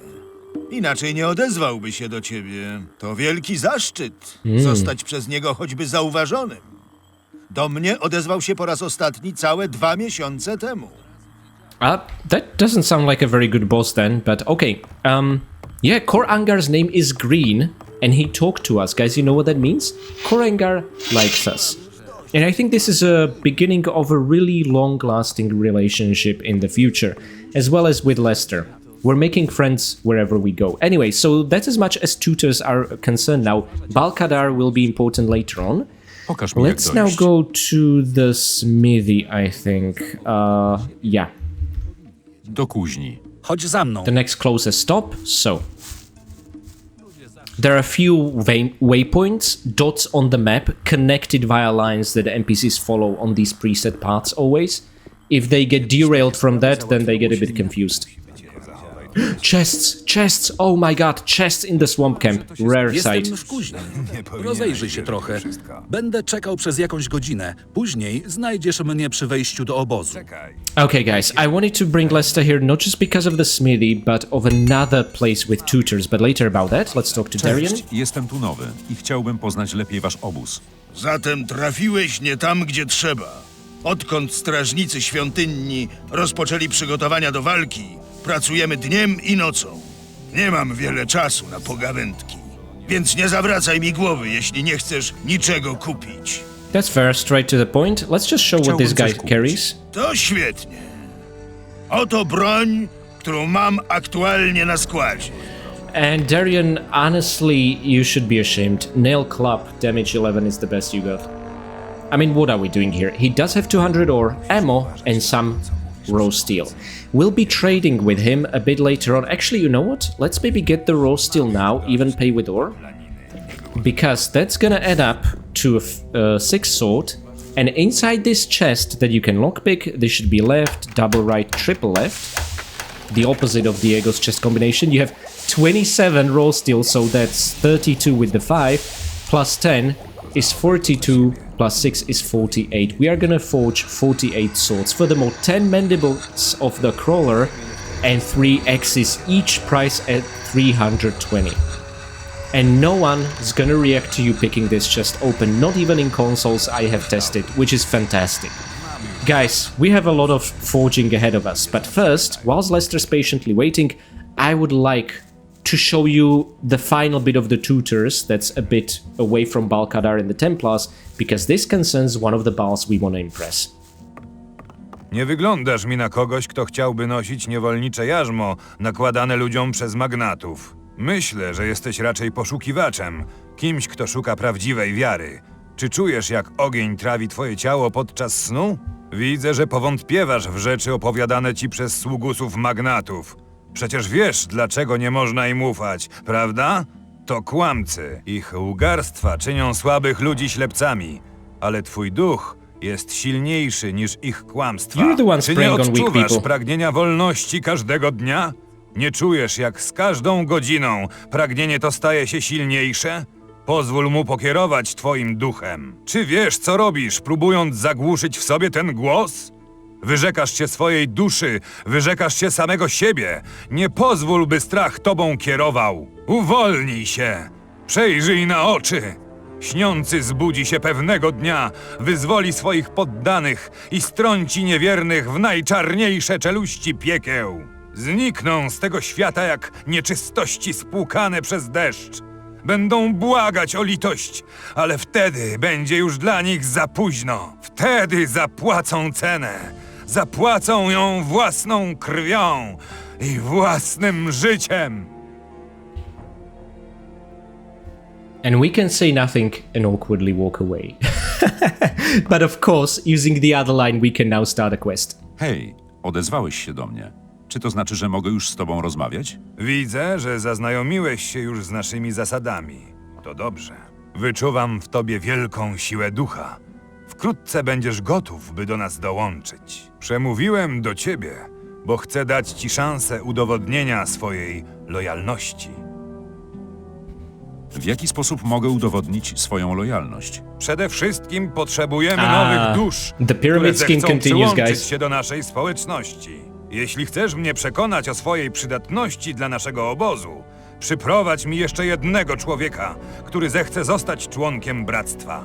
Inaczej nie odezwałby się do ciebie. To wielki zaszczyt zostać przez niego choćby zauważonym. Do mnie odezwał się po raz ostatni całe 2 miesiące temu. That doesn't sound like a very good boss then, but okay. Yeah, Kor Angar's name is Green, and he talked to us. Guys, you know what that means? Kor Angar likes us. And I think this is a beginning of a really long-lasting relationship in the future, as well as with Lester. We're making friends wherever we go. Anyway, so that's as much as tutors are concerned now. Balkadar will be important later on. Pokaż mi, jak Let's now dojść. go to the Smithy, I think. Yeah. Do kuźni. Chodź za mną. The next closest stop, so. There are a few waypoints, dots on the map, connected via lines that NPCs follow on these preset paths always. If they get derailed from that, then they get a bit confused. Chests! Oh my god, chests in the swamp camp. Rare sight. Jestem w kuźni. Rozejrzyj się trochę. Będę czekał przez jakąś godzinę. Później znajdziesz mnie przy wejściu do obozu. Okay, guys, I wanted to bring Lester here not just because of the Smithy, but of another place with tutors. But later about that, let's talk to Darian. Cześć, jestem tu nowy i chciałbym poznać lepiej wasz obóz. Zatem trafiłeś nie tam, gdzie trzeba. Odkąd strażnicy świątynni rozpoczęli przygotowania do walki, pracujemy dniem i nocą. Nie mam wiele czasu na pogawędki, więc nie zawracaj mi głowy, jeśli nie chcesz niczego kupić. That's fair, straight to the point. Let's just show what this guy carries. To świetnie. Oto broń, którą mam aktualnie na składzie. And Darian, honestly, you should be ashamed. Nail Club, damage 11 is the best you got. I mean, what are we doing here? He does have 200 ore, ammo, and some raw steel. We'll be trading with him a bit later on. Actually, you know what? Let's maybe get the raw steel now, even pay with ore. Because that's gonna add up to a 6 sword. And inside this chest that you can lockpick, there should be left, double right, triple left. The opposite of Diego's chest combination. You have 27 raw steel, so that's 32 with the 5, plus 10 is 42, plus 6 is 48. We are gonna forge 48 swords. Furthermore, 10 mandibles of the crawler and 3 axes, each price at 320. And no one is gonna react to you picking this chest open, not even in consoles I have tested, which is fantastic. Guys, we have a lot of forging ahead of us, but first, whilst Lester's patiently waiting, I would like to show you the final bit of the tutors that's a bit away from Balkadar and the Templars, because this concerns one of the Bals we want to impress. Nie wyglądasz mi na kogoś, kto chciałby nosić niewolnicze jarzmo nakładane ludziom przez magnatów. Myślę, że jesteś raczej poszukiwaczem, kimś, kto szuka prawdziwej wiary. Czy czujesz, jak ogień trawi twoje ciało podczas snu? Widzę, że powątpiewasz w rzeczy opowiadane ci przez sługusów magnatów. Przecież wiesz, dlaczego nie można im ufać, prawda? To kłamcy. Ich łgarstwa czynią słabych ludzi ślepcami, ale twój duch jest silniejszy niż ich kłamstwa. You're the one Czy nie spraying on weak odczuwasz people. pragnienia wolności każdego dnia? Nie czujesz, jak z każdą godziną pragnienie to staje się silniejsze? Pozwól mu pokierować twoim duchem. Czy wiesz, co robisz, próbując zagłuszyć w sobie ten głos? Wyrzekasz się swojej duszy, wyrzekasz się samego siebie. Nie pozwól, by strach tobą kierował. Uwolnij się. Przejrzyj na oczy. Śniący zbudzi się pewnego dnia, wyzwoli swoich poddanych i strąci niewiernych w najczarniejsze czeluści piekieł. Znikną z tego świata jak nieczystości spłukane przez deszcz. Będą błagać o litość, ale wtedy będzie już dla nich za późno. Wtedy zapłacą cenę. Zapłacą ją własną krwią i własnym życiem. And we can say nothing and awkwardly walk away. But of course, using the other line, we can now start a quest. Hej, odezwałeś się do mnie. Czy to znaczy, że mogę już z tobą rozmawiać? Widzę, że zaznajomiłeś się już z naszymi zasadami. To dobrze. Wyczuwam w tobie wielką siłę ducha. Wkrótce będziesz gotów, by do nas dołączyć. Przemówiłem do ciebie, bo chcę dać ci szansę udowodnienia swojej lojalności. W jaki sposób mogę udowodnić swoją lojalność? Przede wszystkim potrzebujemy nowych dusz, the pyramid które scheme zechcą continues, przyłączyć guys. się do naszej społeczności. Jeśli chcesz mnie przekonać o swojej przydatności dla naszego obozu, przyprowadź mi jeszcze jednego człowieka, który zechce zostać członkiem bractwa.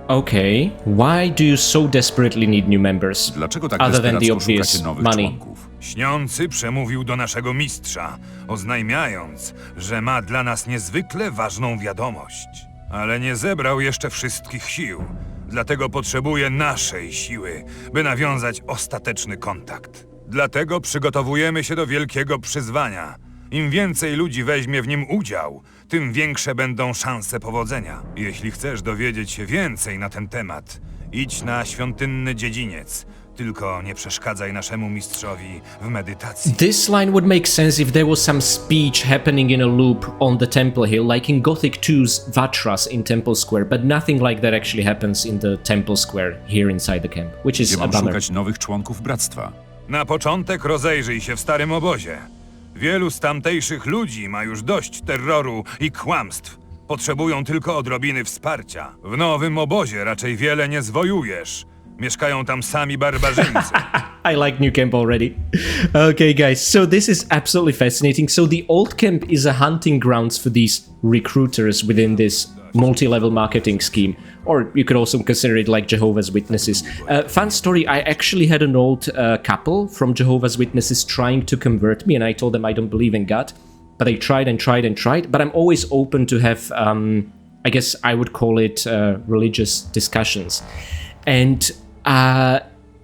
Okay, why do you so desperately need new members? Dlaczego tak Other than the desperacko obvious szukacie nowych money. członków? Śniący przemówił do naszego mistrza, oznajmiając, że ma dla nas niezwykle ważną wiadomość. Ale nie zebrał jeszcze wszystkich sił, dlatego potrzebuje naszej siły, by nawiązać ostateczny kontakt. Dlatego przygotowujemy się do wielkiego przyzwania. Im więcej ludzi weźmie w nim udział, tym większe będą szanse powodzenia. Jeśli chcesz dowiedzieć się więcej na ten temat, idź na świątynny dziedziniec. Tylko nie przeszkadzaj naszemu mistrzowi w medytacji. This line would make sense if there was some speech happening in a loop on the Temple Hill, like in Gothic 2's Vatras in Temple Square, but nothing like that actually happens in the Temple Square here inside the camp, which is Gdzie a mam bummer. szukać nowych członków bractwa? Na początek rozejrzyj się w starym obozie. Wielu z tamtejszych ludzi ma już dość terroru i kłamstw. Potrzebują tylko odrobiny wsparcia. W nowym obozie raczej wiele nie zwojujesz. Mieszkają tam sami barbarzyńcy. I like new camp already. Okay, guys, so this is absolutely fascinating. So the old camp is a hunting grounds for these recruiters within this multi-level marketing scheme, or you could also consider it like Jehovah's Witnesses. Fun story, I actually had an old couple from Jehovah's Witnesses trying to convert me, and I told them I don't believe in God, but they tried and tried and tried, but I'm always open to have, I guess I would call it religious discussions. And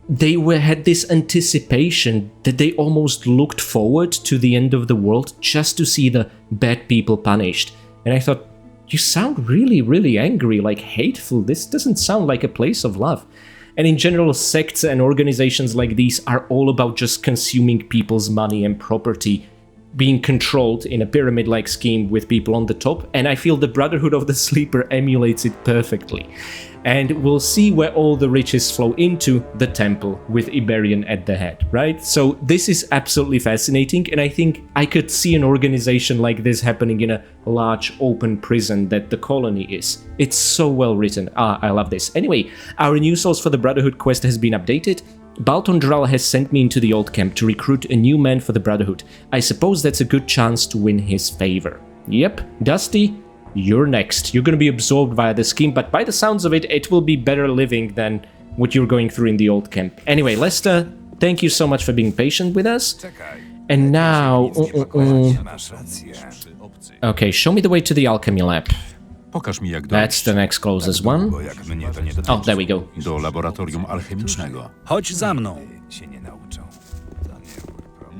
they had this anticipation that they almost looked forward to the end of the world just to see the bad people punished. And I thought, you sound really, really angry, like hateful. This doesn't sound like a place of love. And in general, sects and organizations like these are all about just consuming people's money and property, being controlled in a pyramid-like scheme with people on the top. And I feel the Brotherhood of the Sleeper emulates it perfectly. And we'll see where all the riches flow into the temple with Iberian at the head, right? So this is absolutely fascinating, and I think I could see an organization like this happening in a large open prison that the colony is. It's so well written. I love this. Anyway, our new source for the Brotherhood quest has been updated. Baltondral has sent me into the old camp to recruit a new man for the Brotherhood. I suppose that's a good chance to win his favor. Yep, Dusty, you're next. You're gonna be absorbed via the scheme, but by the sounds of it, it will be better living than what you're going through in the old camp. Anyway, Lester, thank you so much for being patient with us. And now... Okay, show me the way to the alchemy lab. Pokaż mi, jak That's the next closest one. Oh, there we go. Do laboratorium alchemicznego. Chodź za mną.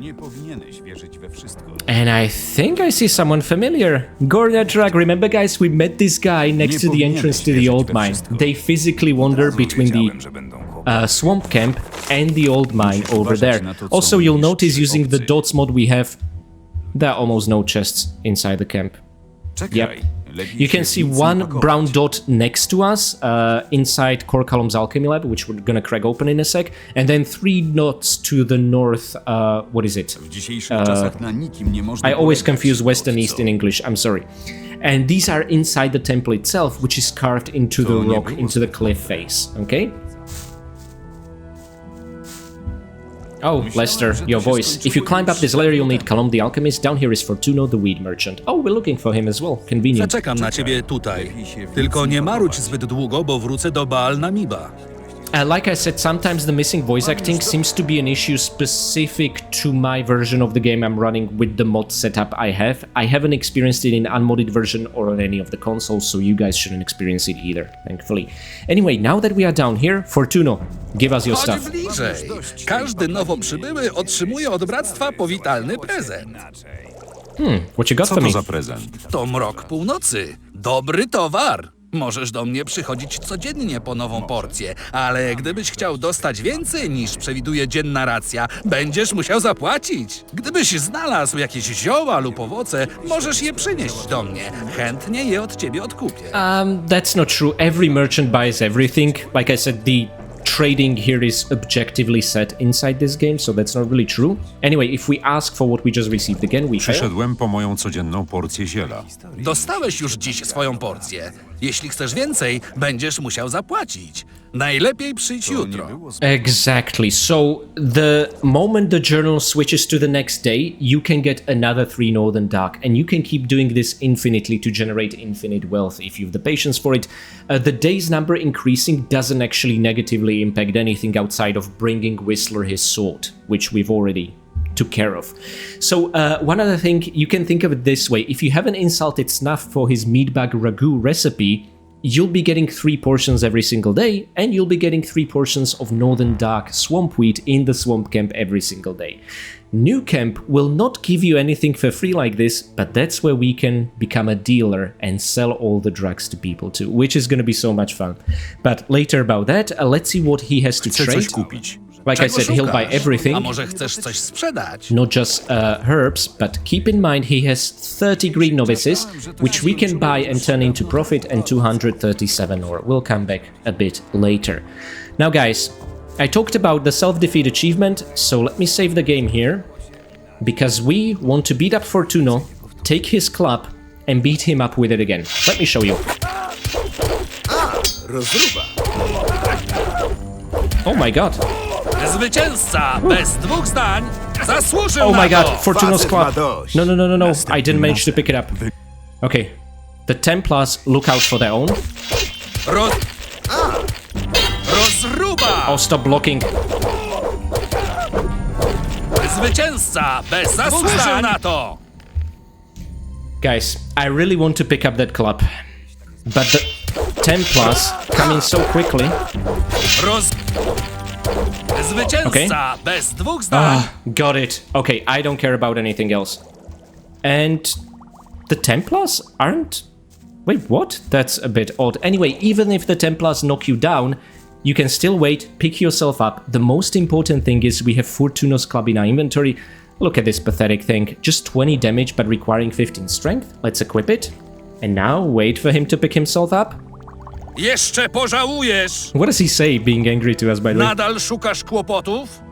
Nie powinieneś wierzyć we wszystko. And I think I see someone familiar. Gorda Drug. Remember, guys, we met this guy next to the entrance to the old mine. They physically wander between the swamp camp and the old mine over there. Also, you'll notice using the dots mod we have, there are almost no chests inside the camp. Yep. You can see one brown dot next to us inside Kalom's alchemy lab, which we're gonna crack open in a sec, and then 3 dots to the north. What is it? I always confuse west and east in English, I'm sorry. And these are inside the temple itself, which is carved into the rock, into the cliff face, okay? Oh, Lester, your voice. If you climb up this ladder, you'll need Kalom the Alchemist. Down here is Fortuno the Weed Merchant. Oh, we're looking for him as well. Convenient. Zaczekam na ciebie tutaj. Tylko nie marudź zbyt długo, bo wrócę do Baal Namiba. Like I said, sometimes the missing voice acting seems to be an issue specific to my version of the game I'm running with the mod setup I have. I haven't experienced it in unmodded version or on any of the consoles, so you guys shouldn't experience it either, thankfully. Anyway, now that we are down here, Fortuno, give us your stuff. Chodź bliżej. Każdy nowo przybyły otrzymuje od bractwa powitalny prezent. What you got Co for to me? za prezent? To mrok północy. Dobry towar. Możesz do mnie przychodzić codziennie po nową porcję, ale gdybyś chciał dostać więcej niż przewiduje dzienna racja, będziesz musiał zapłacić. Gdybyś znalazł jakieś zioła lub owoce, możesz je przynieść do mnie. Chętnie je od ciebie odkupię. That's not true. Every merchant buys everything. Like I said, the trading here is objectively set inside this game, so that's not really true. Anyway, if we ask for what we just received again, we fail. Przyszedłem po moją codzienną porcję ziela. Dostałeś już dziś swoją porcję. Jeśli chcesz więcej, będziesz musiał zapłacić. Najlepiej przyjdź jutro. Exactly. So the moment the journal switches to the next day, you can get another 3 Northern Dark, and you can keep doing this infinitely to generate infinite wealth if you have the patience for it. The day's number increasing doesn't actually negatively impact anything outside of bringing Whistler his sword, which we've already took care of. So one other thing, you can think of it this way. If you have an insulted snuff for his meatbag ragu recipe, you'll be getting 3 portions every single day, and you'll be getting 3 portions of Northern Dark swamp wheat in the swamp camp every single day. New camp will not give you anything for free like this, but that's where we can become a dealer and sell all the drugs to people too, which is going to be so much fun. But later about that, let's see what he has to Chcę trade. coś kupić. Like I said, he'll buy everything. A może chcesz coś sprzedać? Not just herbs, but keep in mind he has 30 green novices, which we can buy and turn into profit, and 237 ore. We'll come back a bit later. Now guys, I talked about the self-defeat achievement, so let me save the game here, because we want to beat up Fortuno, take his club, and beat him up with it again. Let me show you. Oh my god. Zwycięzca bez 2 zdań zasłużył Oh na my god, to. Fortuno's club. No. I didn't manage to pick it up. Okay. The Templars look out for their own. Rozruba! Oh, stop blocking. Zwycięzca bez zasłużył na to. Guys, I really want to pick up that club, but the Templars come in so quickly. Zwycięzca bez 2 zdań. Got it. Okay, I don't care about anything else. And the Templars aren't... Wait, what? That's a bit odd. Anyway, even if the Templars knock you down, you can still wait, pick yourself up. The most important thing is we have Fortuno's club in our inventory. Look at this pathetic thing. Just 20 damage, but requiring 15 strength. Let's equip it. And now wait for him to pick himself up. Jeszcze pożałujesz. What does he say, being angry to us, by the way? Nadal szukasz kłopotów?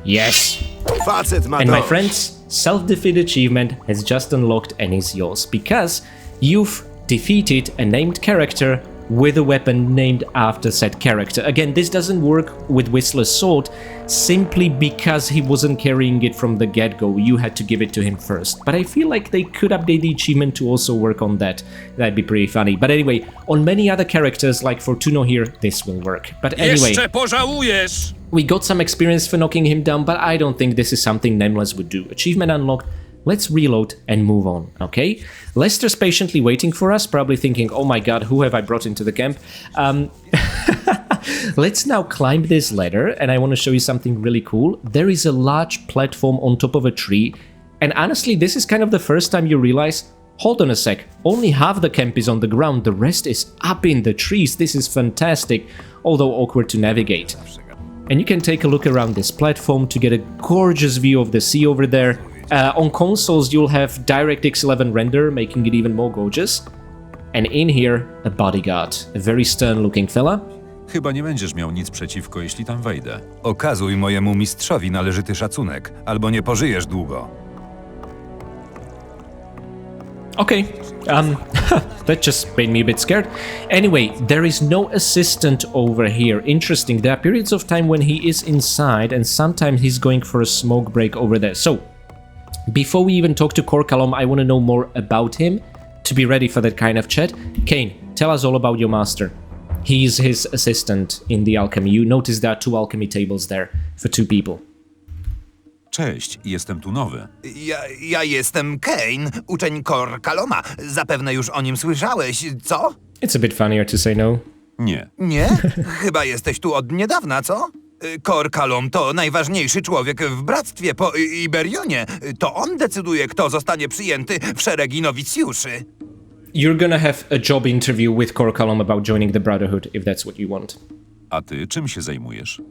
Yes. Facet ma And my dość. friends, self-defeat achievement has just unlocked and is yours, because you've defeated a named character with a weapon named after said character. Again, this doesn't work with Whistler's sword, simply because he wasn't carrying it from the get-go. You had to give it to him first. But I feel like they could update the achievement to also work on that. That'd be pretty funny. But anyway, on many other characters like Fortuno here, this will work. But anyway, Jeszcze pożałujesz. we got some experience for knocking him down, but I don't think this is something Nameless would do. Achievement unlocked. Let's reload and move on, okay? Lester's patiently waiting for us, probably thinking, oh my god, who have I brought into the camp? Let's now climb this ladder, and I want to show you something really cool. There is a large platform on top of a tree, and honestly, this is kind of the first time you realize, hold on a sec, only half the camp is on the ground, the rest is up in the trees. This is fantastic, although awkward to navigate. And you can take a look around this platform to get a gorgeous view of the sea over there. On consoles, you'll have DirectX 11 render, making it even more gorgeous. And in here, a bodyguard, a very stern-looking fella. Chyba nie będziesz miał nic przeciwko, jeśli tam wejdę. Okazuj mojemu mistrzowi należyty szacunek, albo nie pożyjesz długo. Okay, that just made me a bit scared. Anyway, there is no assistant over here. Interesting, there are periods of time when he is inside, and sometimes he's going for a smoke break over there. So, before we even talk to Kalom, I want to know more about him to be ready for that kind of chat. Kane, tell us all about your master. He's his assistant in the alchemy. You notice there are 2 alchemy tables there for 2 people. Cześć, jestem tu nowy. Ja jestem Kane, uczeń Kaloma. Zapewne już o nim słyszałeś, co? It's a bit funnier to say no. Nie. Nie? Chyba jesteś tu od niedawna, co? Kalom to najważniejszy człowiek w bractwie po Iberionie. To on decyduje, kto zostanie przyjęty w szeregi nowicjuszy. You're gonna have a job interview with Kalom about joining the Brotherhood, if that's what you want. A ty czym się zajmujesz?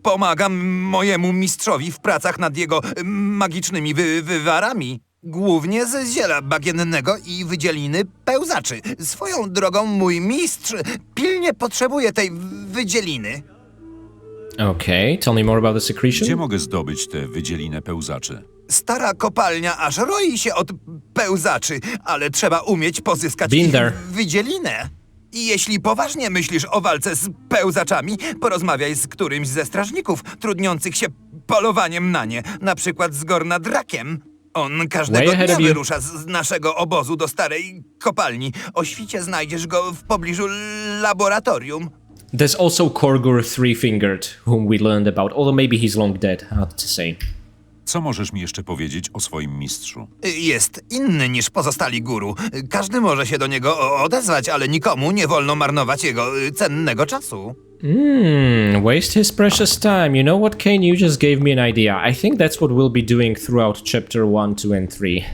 Pomagam mojemu mistrzowi w pracach nad jego magicznymi wywarami. Głównie ze ziela bagiennego i wydzieliny pełzaczy. Swoją drogą mój mistrz pilnie potrzebuje tej wydzieliny. Okay, tell me more about the Gdzie secretion. mogę zdobyć tę wydzielinę pełzaczy? Stara kopalnia aż roi się od pełzaczy, ale trzeba umieć pozyskać Been ich there. wydzielinę. I jeśli poważnie myślisz o walce z pełzaczami, porozmawiaj z którymś ze strażników trudniących się polowaniem na nie, na przykład z Gornadrakiem. On każdego Way ahead dnia of you. wyrusza z naszego obozu do starej kopalni. O świcie znajdziesz go w pobliżu laboratorium. There's also Korgur Three-Fingered, whom we learned about, although maybe he's long dead, hard to say. Co możesz mi jeszcze powiedzieć o swoim mistrzu? Jest inny niż pozostali guru. Każdy może się do niego odezwać, ale nikomu nie wolno marnować jego cennego czasu. Waste his precious time. You know what, Kane? You just gave me an idea. I think that's what we'll be doing throughout chapter 1, 2, and 3.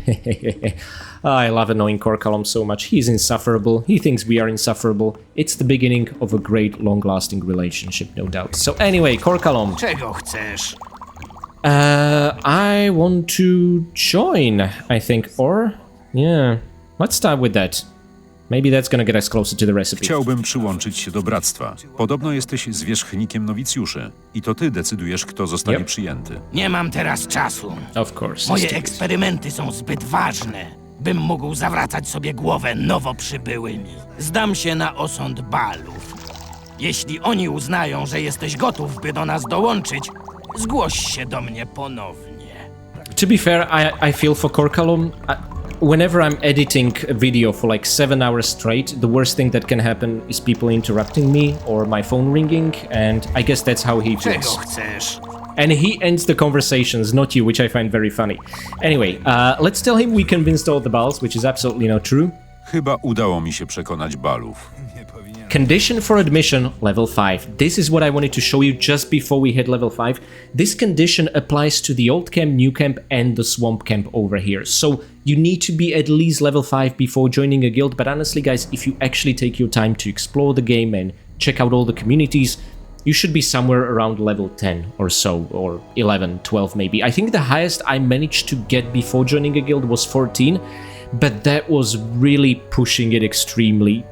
I love annoying Kalom so much. He's insufferable. He thinks we are insufferable. It's the beginning of a great, long-lasting relationship, no doubt. So anyway, Kalom. Czego chcesz? I want to join, I think, or... Yeah, let's start with that. Maybe that's gonna get us closer to the recipe. Chciałbym przyłączyć się do bractwa. Podobno jesteś zwierzchnikiem nowicjuszy i to ty decydujesz, kto zostanie przyjęty. Nie mam teraz czasu. Of course. Moje eksperymenty są zbyt ważne, bym mógł zawracać sobie głowę nowo przybyłymi. Zdam się na osąd Balów. Jeśli oni uznają, że jesteś gotów, by do nas dołączyć, zgłoś się do mnie ponownie. To be fair, I feel for Kalom. Whenever I'm editing a video for like 7 hours straight, the worst thing that can happen is people interrupting me or my phone ringing, and I guess that's how he Czego feels. chcesz? And he ends the conversations, not you, which I find very funny. Anyway, let's tell him we convinced all the Bals, which is absolutely not true. Chyba udało mi się przekonać Balów. Condition for admission, level 5. This is what I wanted to show you just before we hit level 5. This condition applies to the old camp, new camp, and the swamp camp over here. So you need to be at least level 5 before joining a guild, but honestly guys, if you actually take your time to explore the game and check out all the communities, you should be somewhere around level 10 or so, or 11, 12 maybe. I think the highest I managed to get before joining a guild was 14, but that was really pushing it extremely.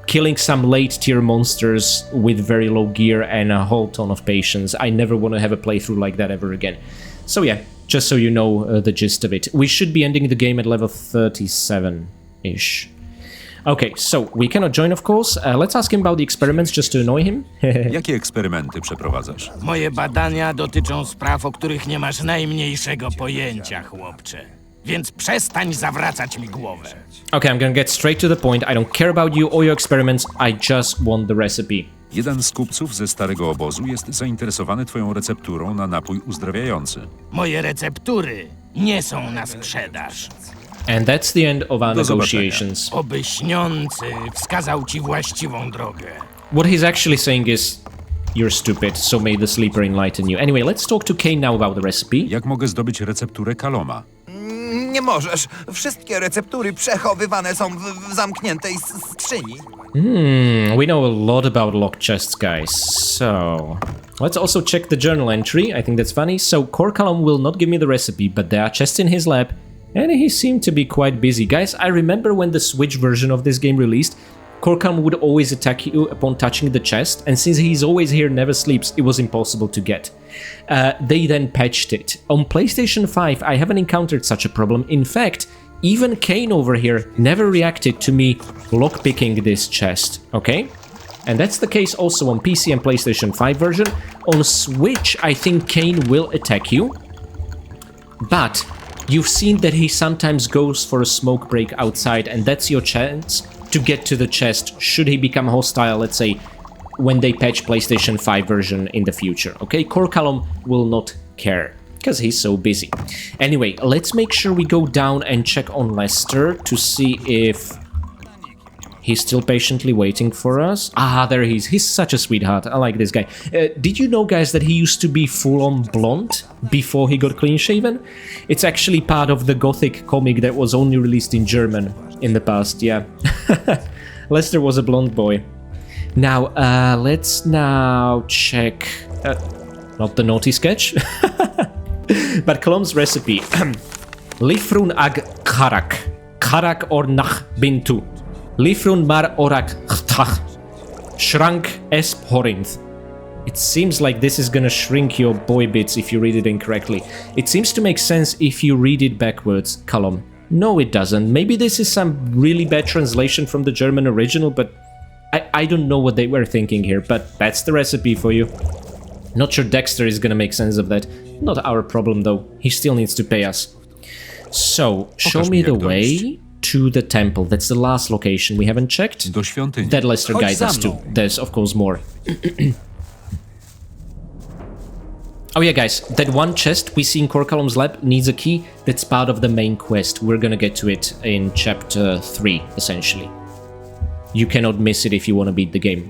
Killing some late tier monsters with very low gear and a whole ton of patience. I never want to have a playthrough like that ever again. So yeah, just so you know the gist of it. We should be ending the game at level 37-ish. Okay, so we cannot join, of course. Let's ask him about the experiments just to annoy him. Jakie eksperymenty przeprowadzasz? Moje badania dotyczą spraw, o których nie masz najmniejszego pojęcia, chłopcze. Więc przestań zawracać mi głowę. Okay, I'm gonna get straight to the point. I don't care about you or your experiments. I just want the recipe. Jeden z kupców ze starego obozu jest zainteresowany twoją recepturą na napój uzdrawiający. Moje receptury nie są na sprzedaż. And that's the end of our Do negotiations. Oby śniący wskazał ci właściwą drogę. What he's actually saying is, you're stupid, so may the sleeper enlighten you. Anyway, let's talk to Kane now about the recipe. Jak mogę zdobyć recepturę Kaloma? Nie możesz. Wszystkie receptury przechowywane są w zamkniętej skrzyni. We know a lot about locked chests, guys. So, let's also check the journal entry. I think that's funny. So, Kalom will not give me the recipe, but there are chests in his lab, and he seemed to be quite busy. Guys, I remember when the Switch version of this game released, Kalom would always attack you upon touching the chest, and since he's always here, never sleeps, it was impossible to get. They then patched it. On PlayStation 5, I haven't encountered such a problem. In fact, even Kane over here never reacted to me lockpicking this chest, okay? And that's the case also on PC and PlayStation 5 version. On Switch, I think Kane will attack you, but you've seen that he sometimes goes for a smoke break outside, and that's your chance to get to the chest should he become hostile, let's say, when they patch PlayStation 5 version in the future, okay? Kalom will not care, because he's so busy. Anyway, let's make sure we go down and check on Lester to see if he's still patiently waiting for us. Ah, there he is. He's such a sweetheart. I like this guy. Did you know, guys, that he used to be full-on blonde before he got clean-shaven? It's actually part of the Gothic comic that was only released in German in the past, yeah. Lester was a blonde boy. Now, let's now check... not the naughty sketch, but Kalom's recipe. Lifrun ag karak. Karak or nach bintu. Lifrun mar orak chtach. Shrank esp horinth. It seems like this is gonna shrink your boy bits if you read it incorrectly. It seems to make sense if you read it backwards, Kalom. No, it doesn't. Maybe this is some really bad translation from the German original, but I don't know what they were thinking here, but that's the recipe for you. Not sure Dexter is gonna make sense of that. Not our problem, though. He still needs to pay us. So, show me the way to the temple. That's the last location we haven't checked. Do świątyni. That Lester guides us to. There's, of course, more. Oh yeah, guys, that one chest we see in Kalom's lab needs a key. That's part of the main quest. We're gonna get to it in chapter 3, essentially. You cannot miss it if you want to beat the game.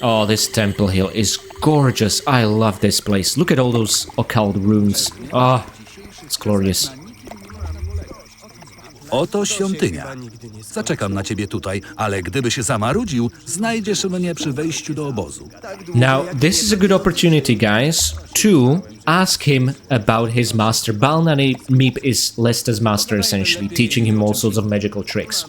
Oh, this temple hill is gorgeous. I love this place. Look at all those occult runes. Ah, it's glorious. Oto świątynia. Zaczekam na ciebie tutaj, ale gdybyś zamarudził, znajdziesz mnie przy wejściu do obozu. Now, this is a good opportunity, guys, to ask him about his master. Balnani Meep is Lester's master, essentially, teaching him all sorts of magical tricks.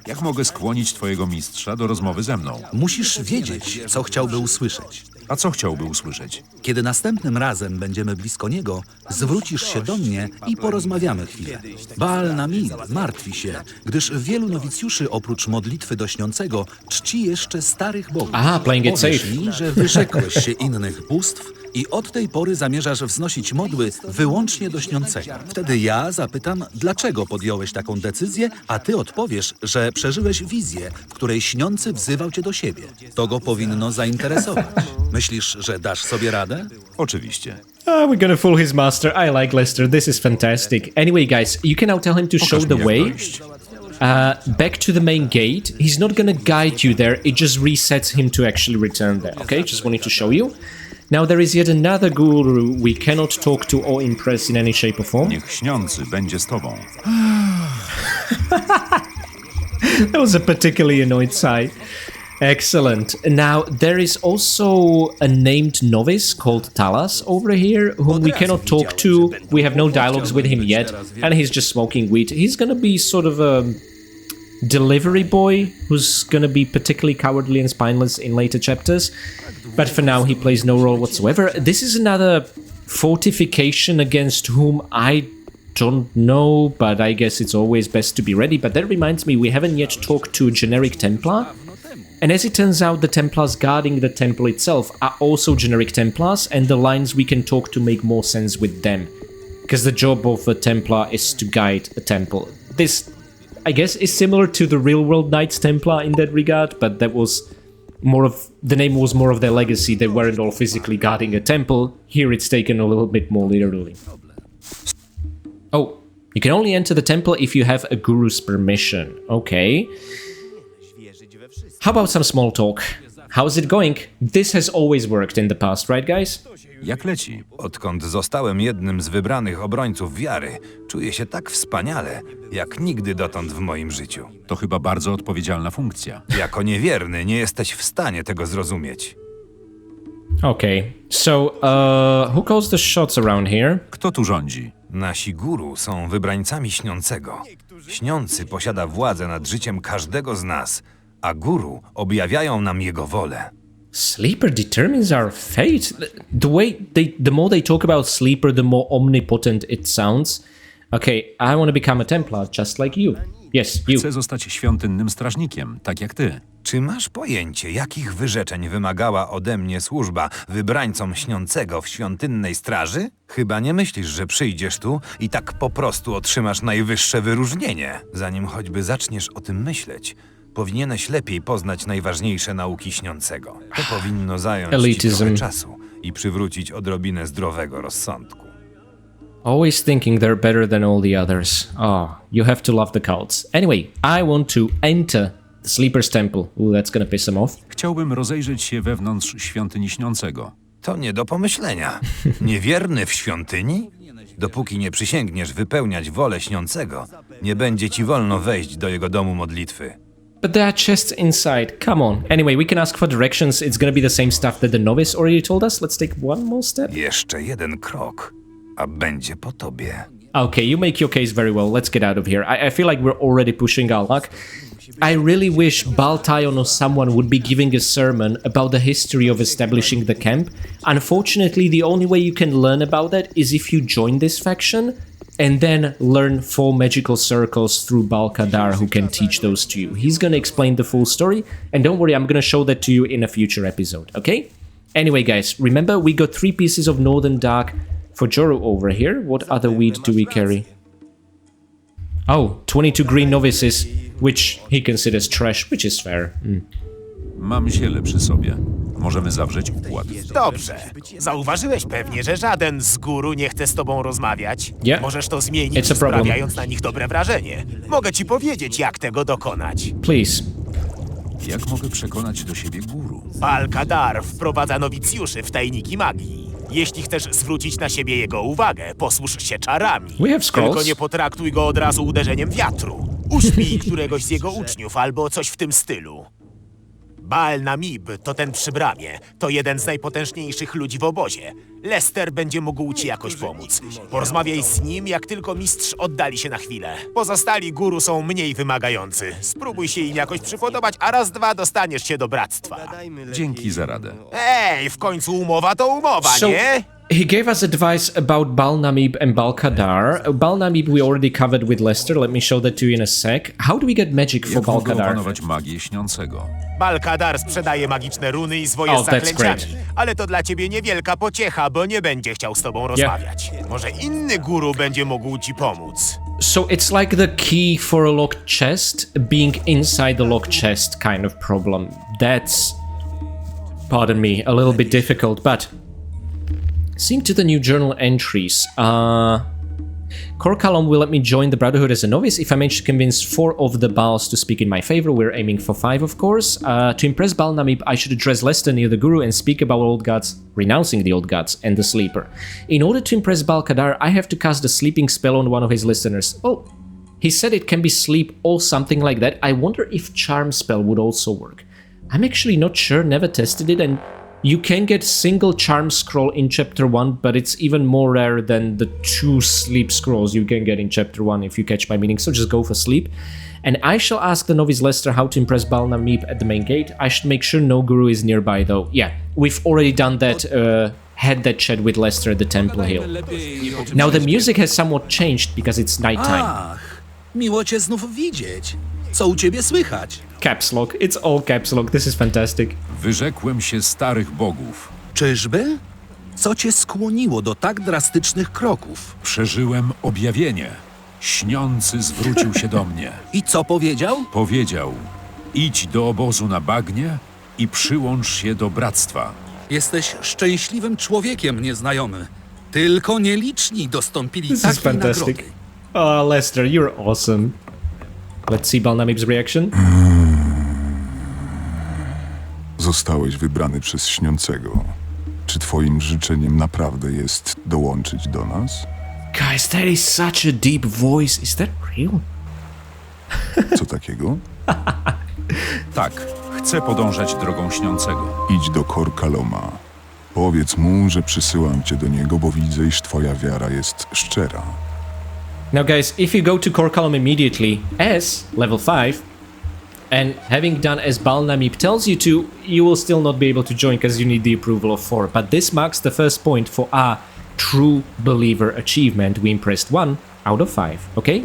Jak mogę skłonić twojego mistrza do rozmowy ze mną? Musisz wiedzieć, co chciałby usłyszeć. A co chciałby usłyszeć? Kiedy następnym razem będziemy blisko niego, zwrócisz się do mnie i porozmawiamy chwilę. Baal Namid martwi się, gdyż wielu nowicjuszy oprócz modlitwy do śniącego czci jeszcze starych bogów. Aha, playing it Powiesz safe. mi, że wyrzekłeś się innych bóstw i od tej pory zamierzasz wznosić modły wyłącznie do śniącego. Wtedy ja zapytam, dlaczego podjąłeś taką decyzję, a ty odpowiesz, że przeżyłeś wizję, w której śniący wzywał cię do siebie. To go powinno zainteresować. Myślisz, że dasz sobie radę? Oczywiście. Oh, we're gonna fool his master. I like Lester. This is fantastic. Anyway, guys, you can now tell him to show the way. Back to the main gate. He's not gonna guide you there. It just resets him to actually return there. Okay, just wanted to show you. Now there is yet another guru we cannot talk to or impress in any shape or form. Niech śniący będzie z tobą. That was a particularly annoyed sigh. Excellent. Now, there is also a named novice called Talas over here, whom we cannot talk to. We have no dialogues with him yet, and he's just smoking weed. He's gonna be sort of a delivery boy who's gonna be particularly cowardly and spineless in later chapters. But for now, he plays no role whatsoever. This is another fortification against whom I don't know, but I guess it's always best to be ready. But that reminds me, we haven't yet talked to a generic Templar. And as it turns out, the Templars guarding the temple itself are also generic Templars, and the lines we can talk to make more sense with them. Because the job of a Templar is to guide a temple. This, I guess, is similar to the real-world Knights Templar in that regard, but that was more of... the name was more of their legacy. They weren't all physically guarding a temple. Here it's taken a little bit more literally. Oh, you can only enter the temple if you have a guru's permission. Okay. How about some small talk? How's it going? This has always worked in the past, right, guys? Jak leci? Odkąd zostałem jednym z wybranych obrońców wiary, czuję się tak wspaniale, jak nigdy dotąd w moim życiu. To chyba bardzo odpowiedzialna funkcja. Jako niewierny nie jesteś w stanie tego zrozumieć. Okay, so, who calls the shots around here? Kto tu rządzi? Nasi guru są wybrańcami śniącego. Śniący posiada władzę nad życiem każdego z nas, a guru objawiają nam jego wolę. Sleeper determines our fate. The more they talk about Sleeper, the more omnipotent it sounds. Okay, I want to become a Templar, just like you. Yes, you. Chcę zostać świątynnym strażnikiem, tak jak ty. Czy masz pojęcie, jakich wyrzeczeń wymagała ode mnie służba wybrańcom śniącego w świątynnej straży? Chyba nie myślisz, że przyjdziesz tu i tak po prostu otrzymasz najwyższe wyróżnienie. Zanim choćby zaczniesz o tym myśleć, powinieneś lepiej poznać najważniejsze nauki śniącego. To powinno zająć ci trochę czasu i przywrócić odrobinę zdrowego rozsądku. Always thinking they're better than all the others. Oh, you have to love the cults. Anyway, I want to enter the Sleeper's Temple. Ooh, that's gonna piss them off. Chciałbym rozejrzeć się wewnątrz świątyni śniącego. To nie do pomyślenia. Niewierny w świątyni? Dopóki nie przysięgniesz wypełniać wolę śniącego, nie będzie ci wolno wejść do jego domu modlitwy. But there are chests inside. Come on. Anyway, we can ask for directions. It's gonna be the same stuff that the Novice already told us. Let's take one more step. Jeszcze jeden krok, a będzie po tobie. Okay, you make your case very well. Let's get out of here. I feel like we're already pushing our luck. I really wish Baltion or someone would be giving a sermon about the history of establishing the camp. Unfortunately, the only way you can learn about that is if you join this faction and then learn 4 magical circles through Balkadar, who can teach those to you. He's gonna explain the full story, and don't worry, I'm gonna show that to you in a future episode, okay? Anyway, guys, remember we got 3 pieces of Northern Dark for Joru over here. What other weed do we carry? Oh, 22 green novices, which he considers trash, which is fair. Mam ziele przy sobie. Możemy zawrzeć układ. Dobrze. Zauważyłeś pewnie, że żaden z guru nie chce z tobą rozmawiać. Yeah. Możesz to zmienić, It's a problem. sprawiając na nich dobre wrażenie. Mogę ci powiedzieć, jak tego dokonać. Please. Jak mogę przekonać do siebie guru? Balkadar wprowadza nowicjuszy w tajniki magii. Jeśli chcesz zwrócić na siebie jego uwagę, posłuż się czarami. We have scrolls. Tylko nie potraktuj go od razu uderzeniem wiatru. Uśpij któregoś z jego uczniów albo coś w tym stylu. Baal Namib to ten przy bramie. To jeden z najpotężniejszych ludzi w obozie. Lester będzie mógł ci jakoś pomóc. Porozmawiaj z nim, jak tylko mistrz oddali się na chwilę. Pozostali guru są mniej wymagający. Spróbuj się im jakoś przypodobać, a raz, dwa dostaniesz się do bractwa. Dzięki za radę. Ej, w końcu umowa to umowa, nie? He gave us advice about Bal Namib and Balkadar. Bal Namib we already covered with Lester. Let me show that to you in a sec. How do we get magic for Jak mogę Balkadar? opanować magię śniącego? Balkadar sprzedaje magiczne runy i zwoje Oh, z that's zaklęciami. great. Ale to dla ciebie niewielka pociecha, bo nie będzie chciał z tobą rozmawiać. Może inny guru będzie mógł ci pomóc. So it's like the key for a locked chest being inside the locked chest kind of problem. That's, pardon me, a little bit difficult, but seeing to the new journal entries. Kalom will let me join the Brotherhood as a novice if I manage to convince 4 of the Baals to speak in my favor. We're aiming for 5, of course. To impress Bal Namib, I should address Lester near the Guru and speak about old gods, renouncing the old gods, and the Sleeper. In order to impress Balkadar, I have to cast a sleeping spell on one of his listeners. Oh, he said it can be sleep or something like that. I wonder if charm spell would also work. I'm actually not sure, never tested it, and you can get single charm scroll in chapter 1, but it's even more rare than the 2 sleep scrolls you can get in chapter 1 if you catch my meaning, so just go for sleep. And I shall ask the novice Lester how to impress Bal Namib at the main gate. I should make sure no guru is nearby though. Yeah, we've already done that, had that chat with Lester at the Temple Hill. Now the music has somewhat changed because it's nighttime. Ach, miło cię znów widzieć. Co u ciebie słychać? Caps lock, it's all caps lock, this is fantastic. Wyrzekłem się starych bogów. Czyżby? Co cię skłoniło do tak drastycznych kroków? Przeżyłem objawienie. Śniący zwrócił się do mnie. I co powiedział? Powiedział, idź do obozu na bagnie i przyłącz się do bractwa. Jesteś szczęśliwym człowiekiem, nieznajomy. Tylko nieliczni dostąpili This is takiej fantastic. nagrody. Oh, Lester, you're awesome. Let's see Bal Namib's reaction. Zostałeś wybrany przez Śniącego. Czy twoim życzeniem naprawdę jest dołączyć do nas? Guys, that is such a deep voice. Is that real? Co takiego? Tak, chcę podążać drogą Śniącego. Idź do Kaloma. Powiedz mu, że przysyłam cię do niego, bo widzę, iż twoja wiara jest szczera. Now guys, if you go to Kalom immediately as level 5, and having done as Bal Namib tells you to, you will still not be able to join because you need the approval of 4. But this marks the first point for our true believer achievement. We impressed 1 out of 5, okay?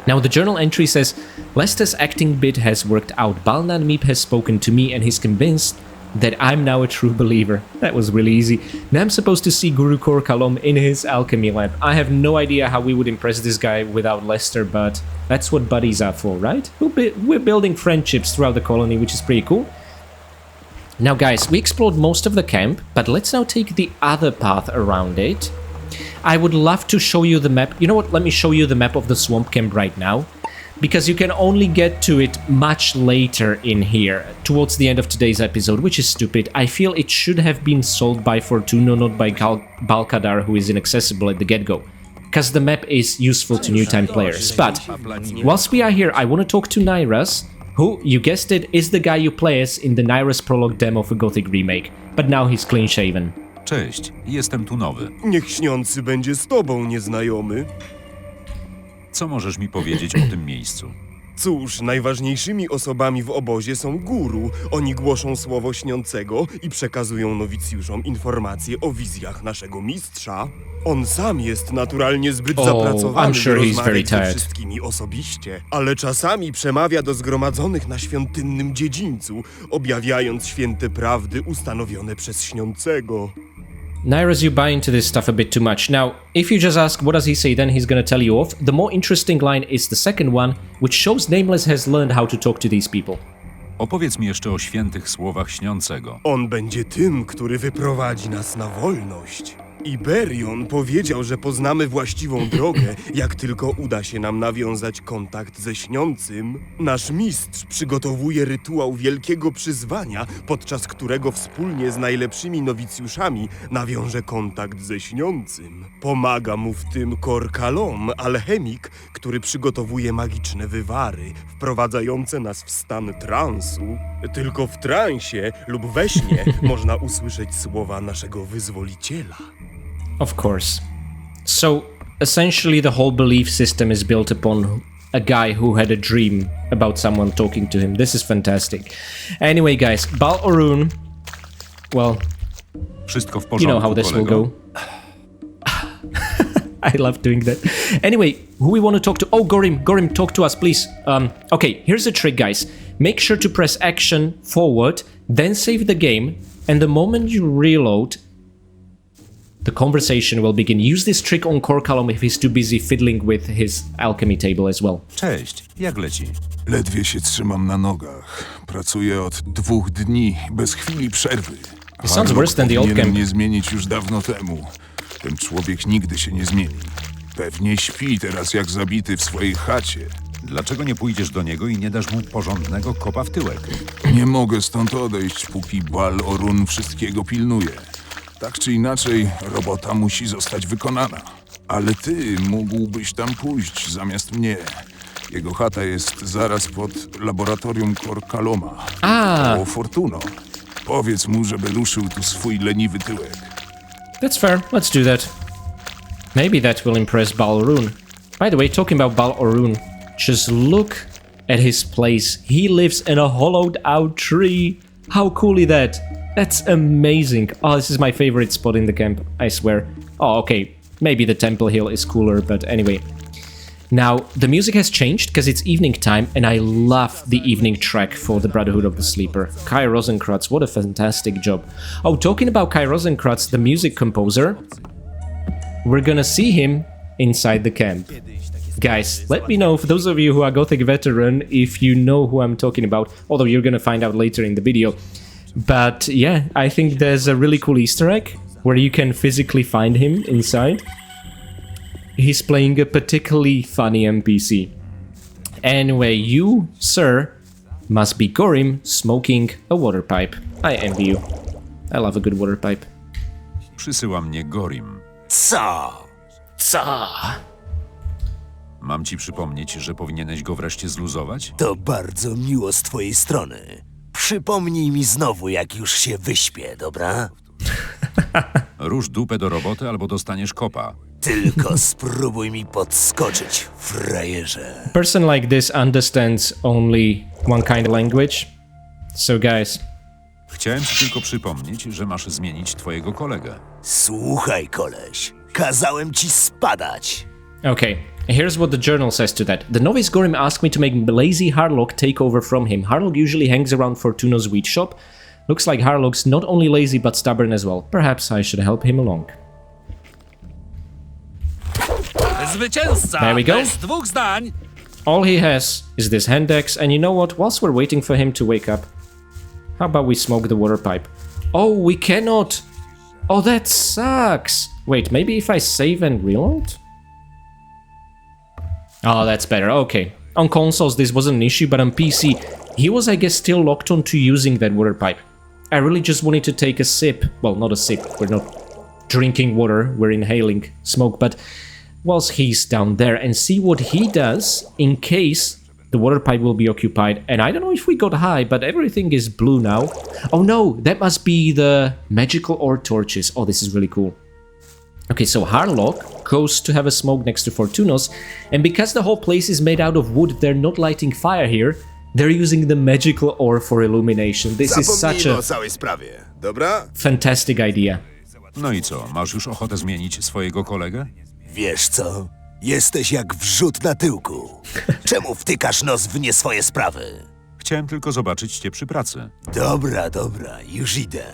Now the journal entry says, Lester's acting bit has worked out. Bal Namib has spoken to me and he's convinced that I'm now a true believer. That was really easy. Now I'm supposed to see Guru Kalom in his alchemy lab. I have no idea how we would impress this guy without Lester, but that's what buddies are for, right? We're building friendships throughout the colony, which is pretty cool. Now guys, we explored most of the camp, but let's now take the other path around it. I would love to show you the map. You know what? Let me show you the map of the swamp camp right now, because you can only get to it much later in here, towards the end of today's episode, which is stupid. I feel it should have been sold by Fortuna, not by Balkadar, who is inaccessible at the get-go, because the map is useful to new time players. But whilst we are here, I want to talk to Nairas who, you guessed it, is the guy you play as in the Nyrus Prologue demo for Gothic Remake, but now he's clean shaven. Cześć, jestem tu nowy. Niech śniący będzie z tobą, nieznajomy. Co możesz mi powiedzieć o tym miejscu? Cóż, najważniejszymi osobami w obozie są guru. Oni głoszą słowo śniącego i przekazują nowicjuszom informacje o wizjach naszego mistrza. On sam jest naturalnie zbyt zapracowany, I'm sure by he's rozmawiać very ze tired. wszystkimi osobiście, ale czasami przemawia do zgromadzonych na świątynnym dziedzińcu, objawiając święte prawdy ustanowione przez śniącego. Nyrus, you buy into this stuff a bit too much. Now, if you just ask what does he say, then he's gonna tell you off. The more interesting line is the second one, which shows Nameless has learned how to talk to these people. Opowiedz mi jeszcze o świętych słowach śniącego. On będzie tym, który wyprowadzi nas na wolność. Iberion powiedział, że poznamy właściwą drogę, jak tylko uda się nam nawiązać kontakt ze śniącym. Nasz mistrz przygotowuje rytuał wielkiego przyzwania, podczas którego wspólnie z najlepszymi nowicjuszami nawiąże kontakt ze śniącym. Pomaga mu w tym Kalom, alchemik, który przygotowuje magiczne wywary, wprowadzające nas w stan transu. Tylko w transie lub we śnie można usłyszeć słowa naszego wyzwoliciela. Of course. So, essentially the whole belief system is built upon a guy who had a dream about someone talking to him. This is fantastic. Anyway, guys, Balor, well, Wszystko w you porządku, know how this will kolego? go. I love doing that. Anyway, who we want to talk to? Oh, Gorim, talk to us, please. Okay, here's a trick, guys. Make sure to press action forward, then save the game, and the moment you reload, the conversation will begin. Use this trick on Kalom if he's too busy fiddling with his alchemy table as well. Cześć, jak leci? Ledwie się trzymam na nogach. Pracuję od 2 dni, bez chwili przerwy. It sounds worse than the old Powinienem camp. mnie zmienić już dawno temu. Ten człowiek nigdy się nie zmieni. Pewnie śpi teraz jak zabity w swojej chacie. Dlaczego nie pójdziesz do niego i nie dasz mu porządnego kopa w tyłek? Nie mogę stąd odejść, póki Balor wszystkiego pilnuje. Tak czy inaczej, robota musi zostać wykonana. Ale ty mógłbyś tam pójść zamiast mnie. Jego chata jest zaraz pod laboratorium Kaloma. O Fortuno. Powiedz mu, żeby ruszył tu swój leniwy tyłek. That's fair, let's do that. Maybe that will impress Balor. By the way, talking about Balor, just look at his place. He lives in a hollowed out tree. How cool is that? That's amazing. Oh, this is my favorite spot in the camp, I swear. Oh, okay. Maybe the Temple Hill is cooler, but anyway. Now, the music has changed because it's evening time, and I love the evening track for the Brotherhood of the Sleeper. Kai Rosenkreutz, what a fantastic job. Oh, talking about Kai Rosenkreutz, the music composer, we're gonna see him inside the camp. Guys, let me know, for those of you who are Gothic veteran, if you know who I'm talking about, although you're gonna find out later in the video. But yeah, I think there's a really cool Easter egg where you can physically find him inside. He's playing a particularly funny NPC. Anyway, you, sir, must be Gorim smoking a water pipe. I envy you. I love a good water pipe. Przysyła mnie Gorim. Co? Mam ci przypomnieć, że powinieneś go wreszcie zluzować? To bardzo miło z twojej strony. Przypomnij mi znowu, jak już się wyśpię, dobra? Rusz dupę do roboty albo dostaniesz kopa. Tylko spróbuj mi podskoczyć, frajerze. A person like this understands only one kind of language. So guys, Chciałem ci tylko przypomnieć, że masz zmienić twojego kolegę. Słuchaj, koleś. Kazałem ci spadać. okay, here's what the journal says to that. The novice Gorim asked me to make lazy Harlock take over from him. Harlock usually hangs around Fortuno's wheat shop. Looks like Harlock's not only lazy but stubborn as well. Perhaps I should help him along. Zwycięzca! There we go. Bez dwóch zdań! All he has is this hand axe, and you know what? Whilst we're waiting for him to wake up, how about we smoke the water pipe? Oh, we cannot! Oh, that sucks! Wait, maybe if I save and reload? Oh, that's better, okay. On consoles this wasn't an issue, but on PC, he was, I guess, still locked on to using that water pipe. I really just wanted to take a sip. Well, not a sip, we're not drinking water, we're inhaling smoke, but whilst he's down there and see what he does in case The water pipe will be occupied. And I don't know if we got high, but everything is blue now. Oh no, that must be the magical ore torches. Oh, this is really cool. Okay, so Harlock goes to have a smoke next to Fortunos. And because the whole place is made out of wood, they're not lighting fire here. They're using the magical ore for illumination. This is such a fantastic idea. No i co, masz już ochotę zmienić swojego kolegę? Wiesz co? Jesteś jak wrzód na tyłku. Czemu wtykasz nos w nie swoje sprawy? Chciałem tylko zobaczyć cię przy pracy. Dobra, już idę.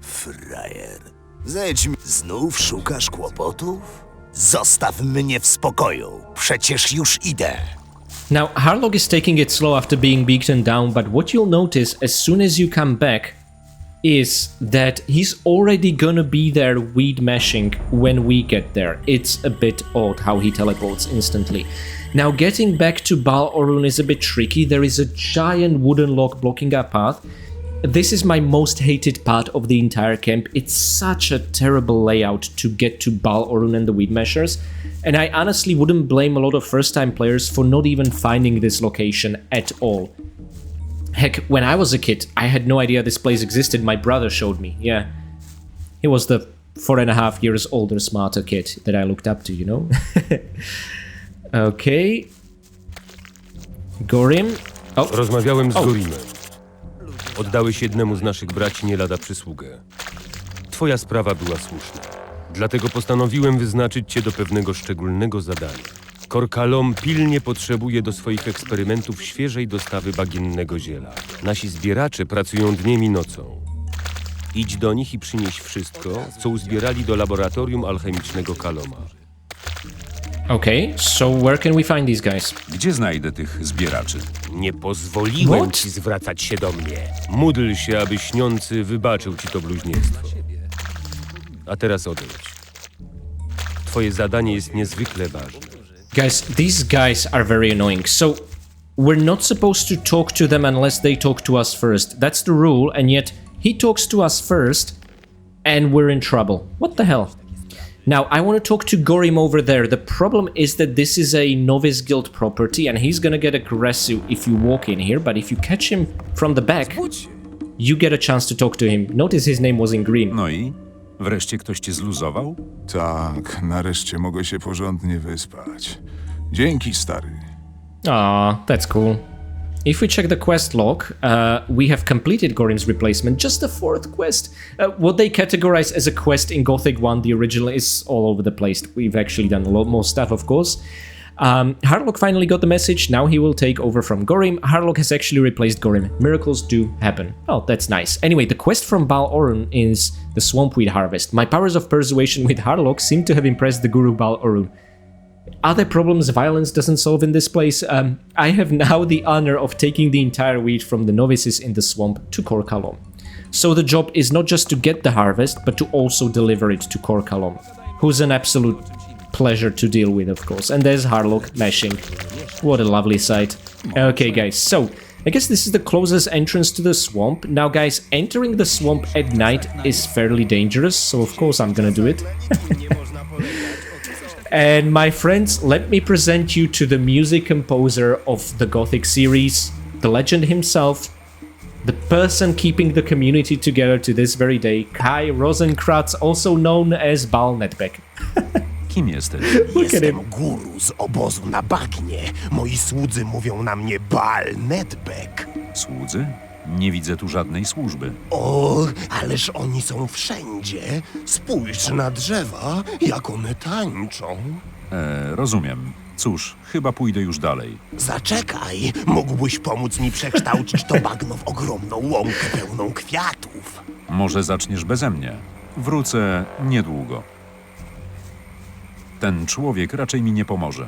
Frajer. Zejdź mi. Znów szukasz kłopotów? Zostaw mnie w spokoju. Przecież już idę. Now, Harlock is taking it slow after being beaten down, but what you'll notice as soon as you come back is that he's already gonna be there weed mashing when we get there. It's a bit odd how he teleports instantly. Now, getting back to Balor is a bit tricky. There is a giant wooden log blocking our path. This is my most hated part of the entire camp. It's such a terrible layout to get to Balor and the weed mashers. And I honestly wouldn't blame a lot of first-time players for not even finding this location at all. Heck, when I was a kid, I had no idea this place existed. My brother showed me, yeah. He was the 4.5 years older, smarter kid that I looked up to, you know? Okay. Gorim. Oh. Rozmawiałem z Gorimem. Oddałeś jednemu z naszych braci nie lada przysługę. Twoja sprawa była słuszna. Dlatego postanowiłem wyznaczyć cię do pewnego szczególnego zadania. Kalom pilnie potrzebuje do swoich eksperymentów świeżej dostawy bagiennego ziela. Nasi zbieracze pracują dniem i nocą. Idź do nich i przynieś wszystko, co uzbierali do laboratorium alchemicznego Kaloma. Okay, so where can we find these guys? Gdzie znajdę tych zbieraczy? Nie pozwoliłem ci zwracać się do mnie. Módl się, aby śniący wybaczył ci to bluźnierstwo. A teraz odejdź. Twoje zadanie jest niezwykle ważne. Guys, these guys are very annoying. So, we're not supposed to talk to them unless they talk to us first. That's the rule, and yet he talks to us first, and we're in trouble. What the hell? Now, I want to talk to Gorim over there. The problem is that this is a Novice Guild property, and he's gonna get aggressive if you walk in here, but if you catch him from the back, you get a chance to talk to him. Notice his name was in green. No i? Wreszcie ktoś cię zluzował? Tak, nareszcie mogę się porządnie wyspać. Dzięki, stary. Ah, that's cool. If we check the quest log, we have completed Gorim's replacement, just the 4th quest. What they categorize as a quest in Gothic 1, the original, is all over the place. We've actually done a lot more stuff, of course. Harlock finally got the message. Now he will take over from Gorim. Harlock has actually replaced Gorim. Miracles do happen. Oh, that's nice. Anyway, the quest from Balor is the swampweed harvest. My powers of persuasion with Harlock seem to have impressed the guru Balor. Are there problems violence doesn't solve in this place? I have now the honor of taking the entire wheat from the novices in the swamp to Kalom. So the job is not just to get the harvest, but to also deliver it to Kalom, who's an absolute pleasure to deal with, of course. And there's Harlock mashing. What a lovely sight. Okay, guys, so I guess this is the closest entrance to the swamp. Now, guys, entering the swamp at night is fairly dangerous, so of course I'm gonna do it. And my friends, let me present you to the music composer of the Gothic series, the legend himself, the person keeping the community together to this very day, Kai Rosenkratz, also known as Balnetbeck. Kim jesteś? Jestem guru z obozu na bagnie. Moi słudzy mówią na mnie Balnetbeck. Słudzy? Nie widzę tu żadnej służby. O, ależ oni są wszędzie. Spójrz na drzewa, jak one tańczą. Rozumiem. Cóż, chyba pójdę już dalej. Zaczekaj, mógłbyś pomóc mi przekształcić to bagno w ogromną łąkę pełną kwiatów. Może zaczniesz beze mnie. Wrócę niedługo. Ten człowiek raczej mi nie pomoże.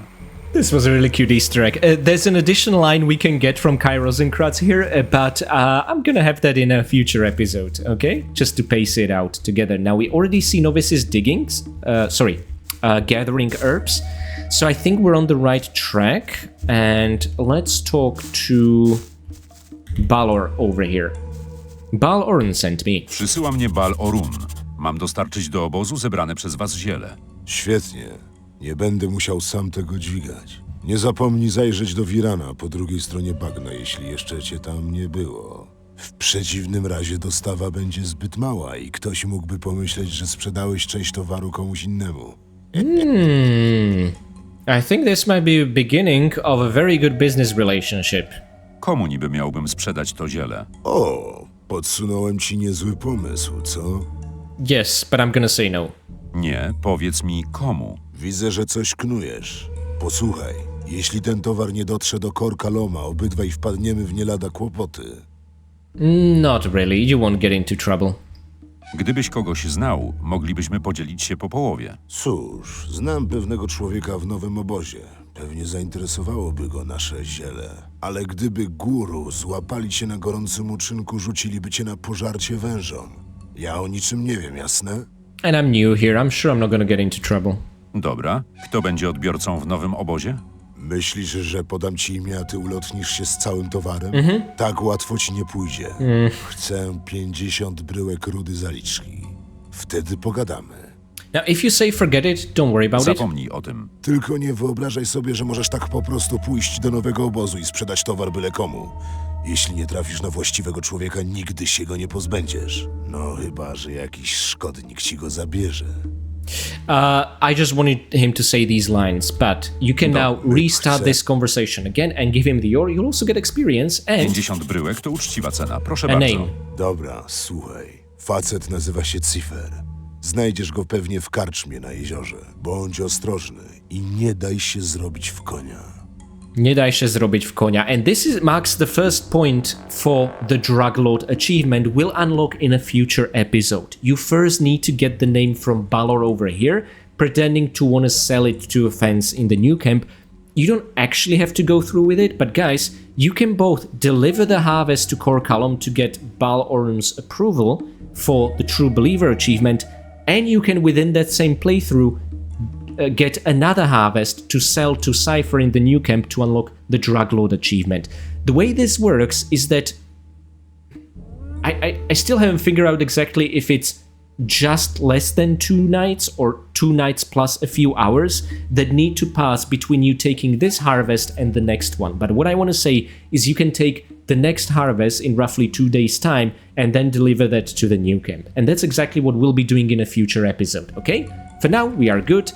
This was a really cute Easter egg. There's an additional line we can get from Kai Rosenkratz here, but I'm gonna have that in a future episode, okay? Just to pace it out together. Now, we already see Novice's diggings, gathering herbs, so I think we're on the right track, and let's talk to Balor over here. Balorn sent me. Przysyła mnie Balorun. Mam dostarczyć do obozu zebrane przez was ziele. Świetnie. Nie będę musiał sam tego dźwigać. Nie zapomnij zajrzeć do Wirana po drugiej stronie bagna, jeśli jeszcze cię tam nie było. W przeciwnym razie dostawa będzie zbyt mała i ktoś mógłby pomyśleć, że sprzedałeś część towaru komuś innemu. I think this might be a beginning of a very good business relationship. Komu niby miałbym sprzedać to ziele? O, podsunąłem ci niezły pomysł, co? Yes, but I'm gonna say no. Nie, powiedz mi komu. Widzę, że coś knujesz. Posłuchaj, jeśli ten towar nie dotrze do Kaloma, obydwaj wpadniemy w nie lada kłopoty. Not really, you won't get into trouble. Gdybyś kogoś znał, moglibyśmy podzielić się po połowie. Cóż, znam pewnego człowieka w nowym obozie. Pewnie zainteresowałoby go nasze ziele. Ale gdyby guru złapali cię na gorącym uczynku, rzuciliby cię na pożarcie wężom. Ja o niczym nie wiem, jasne? And I'm new here, I'm sure I'm not gonna get into trouble. Dobra, kto będzie odbiorcą w nowym obozie? Myślisz, że podam ci imię, a ty ulotnisz się z całym towarem? Tak łatwo ci nie pójdzie. Chcę 50 bryłek rudy zaliczki. Wtedy pogadamy. Now, if you say forget it, don't worry about it. Zapomnij o tym. Tylko nie wyobrażaj sobie, że możesz tak po prostu pójść do nowego obozu i sprzedać towar byle komu. Jeśli nie trafisz na właściwego człowieka, nigdy się go nie pozbędziesz. No chyba, że jakiś szkodnik ci go zabierze. I just wanted him to say these lines, but you can now restart this conversation again and give him the ore. You'll also get experience and 50 bryłek to uczciwa cena, proszę a bardzo. name. Dobra, słuchaj. Facet nazywa się Cipher. Znajdziesz go pewnie w karczmie na jeziorze. Bądź ostrożny i nie daj się zrobić w konia. Nie daj się zrobić w konia. And marks the first point for the Drug Lord achievement we'll unlock in a future episode. You first need to get the name from Balor over here, pretending to want to sell it to a fence in the new camp. You don't actually have to go through with it, but guys, you can both deliver the harvest to Kalom to get Balor's approval for the True Believer achievement, and you can within that same playthrough get another harvest to sell to Cipher in the new camp to unlock the Drug Lord achievement. The way this works is that I still haven't figured out exactly if it's just less than 2 nights or 2 nights plus a few hours that need to pass between you taking this harvest and the next one. But what I want to say is you can take the next harvest in roughly 2 days' time and then deliver that to the new camp. And that's exactly what we'll be doing in a future episode, okay? For now, we are good.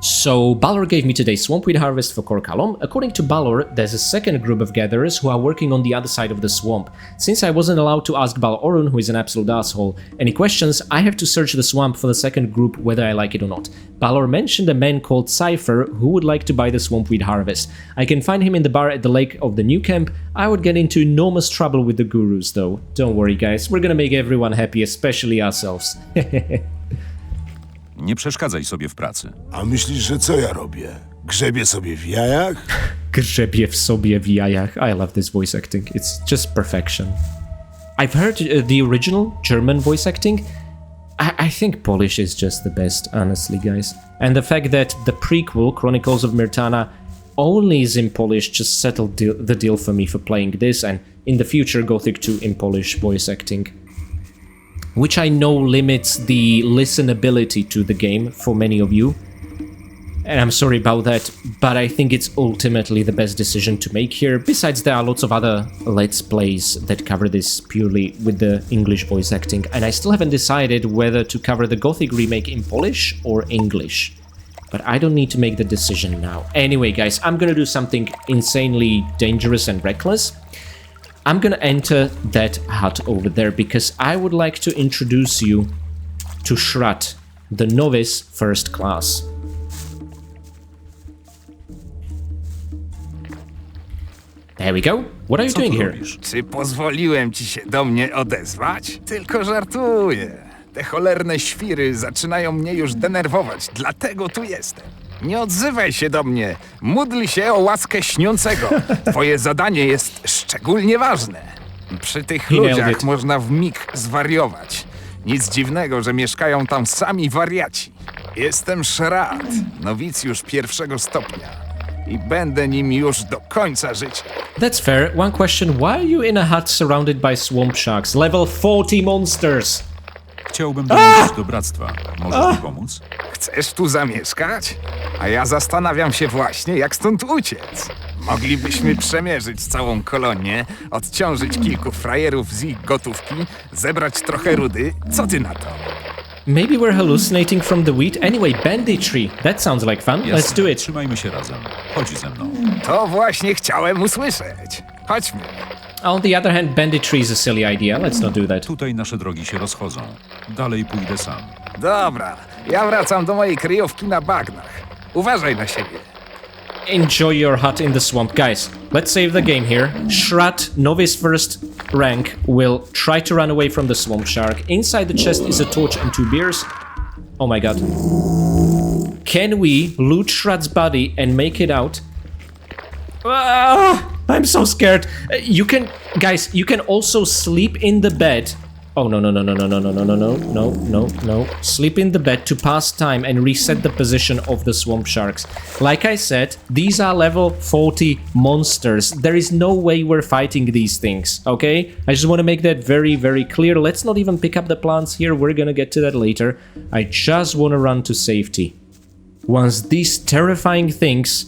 So Balor gave me today's swampweed harvest for Kalom. According to Balor, there's a second group of gatherers who are working on the other side of the swamp. Since I wasn't allowed to ask Balorun, who is an absolute asshole, any questions, I have to search the swamp for the second group whether I like it or not. Balor mentioned a man called Cipher who would like to buy the swampweed harvest. I can find him in the bar at the lake of the new camp. I would get into enormous trouble with the gurus though. Don't worry guys, we're gonna make everyone happy, especially ourselves. Nie przeszkadzaj sobie w pracy. A myślisz, że co ja robię? Grzebię sobie w jajach? Grzebie w sobie w jajach. I love this voice acting. It's just perfection. I've heard the original German voice acting. I think Polish is just the best, honestly, guys. And the fact that the prequel, Chronicles of Myrtana, only is in Polish just settled the deal for me for playing this, and in the future Gothic 2 in Polish voice acting. Which I know limits the listenability to the game for many of you. And I'm sorry about that, but I think it's ultimately the best decision to make here. Besides, there are lots of other Let's Plays that cover this purely with the English voice acting, and I still haven't decided whether to cover the Gothic remake in Polish or English. But I don't need to make the decision now. Anyway, guys, I'm gonna do something insanely dangerous and reckless. I'm gonna enter that hut over there because I would like to introduce you to Shrat, the Novice First Class. There we go. What are you doing here? Czy pozwoliłem ci się do mnie odezwać? Tylko żartuję. Te cholerne świry zaczynają mnie już denerwować, dlatego tu jestem. Nie odzywaj się do mnie. Módl się o łaskę śniącego. Twoje zadanie jest szczególnie ważne. Przy tych ludziach można w mig zwariować. Nic dziwnego, że mieszkają tam sami wariaci. Jestem Shrat, nowicjusz 1. stopnia. I będę nim już do końca życia. That's fair. One question. Why are you in a hut surrounded by swamp sharks? Level 40 monsters! Chciałbym dołączyć do bractwa. Możesz mi pomóc? Chcesz tu zamieszkać? A ja zastanawiam się właśnie, jak stąd uciec. Moglibyśmy przemierzyć całą kolonię, odciążyć kilku frajerów z ich gotówki, zebrać trochę rudy. Co ty na to? Maybe we're hallucinating from the wheat. Anyway, banditry. That sounds like fun. Let's do it. Trzymajmy się razem. Chodź ze mną. To właśnie chciałem usłyszeć. Chodźmy. On the other hand, banditry is a silly idea. Let's not do that. Tutaj nasze drogi się rozchodzą. Dalej pójdę sam. Dobra, ja wracam do mojej kryjówki na bagnach. Uważaj na siebie. Enjoy your hut in the swamp. Guys, let's save the game here. Shrat, Novice first rank, will try to run away from the swamp shark. Inside the chest is a torch and 2 beers. Oh my god. Can we loot Shrat's body and make it out? I'm so scared. You can, guys, you can also sleep in the bed. Oh, no. Sleep in the bed to pass time and reset the position of the swamp sharks. Like I said, these are level 40 monsters. There is no way we're fighting these things, okay? I just want to make that very, very clear. Let's not even pick up the plants here. We're gonna get to that later. I just want to run to safety. Once these terrifying things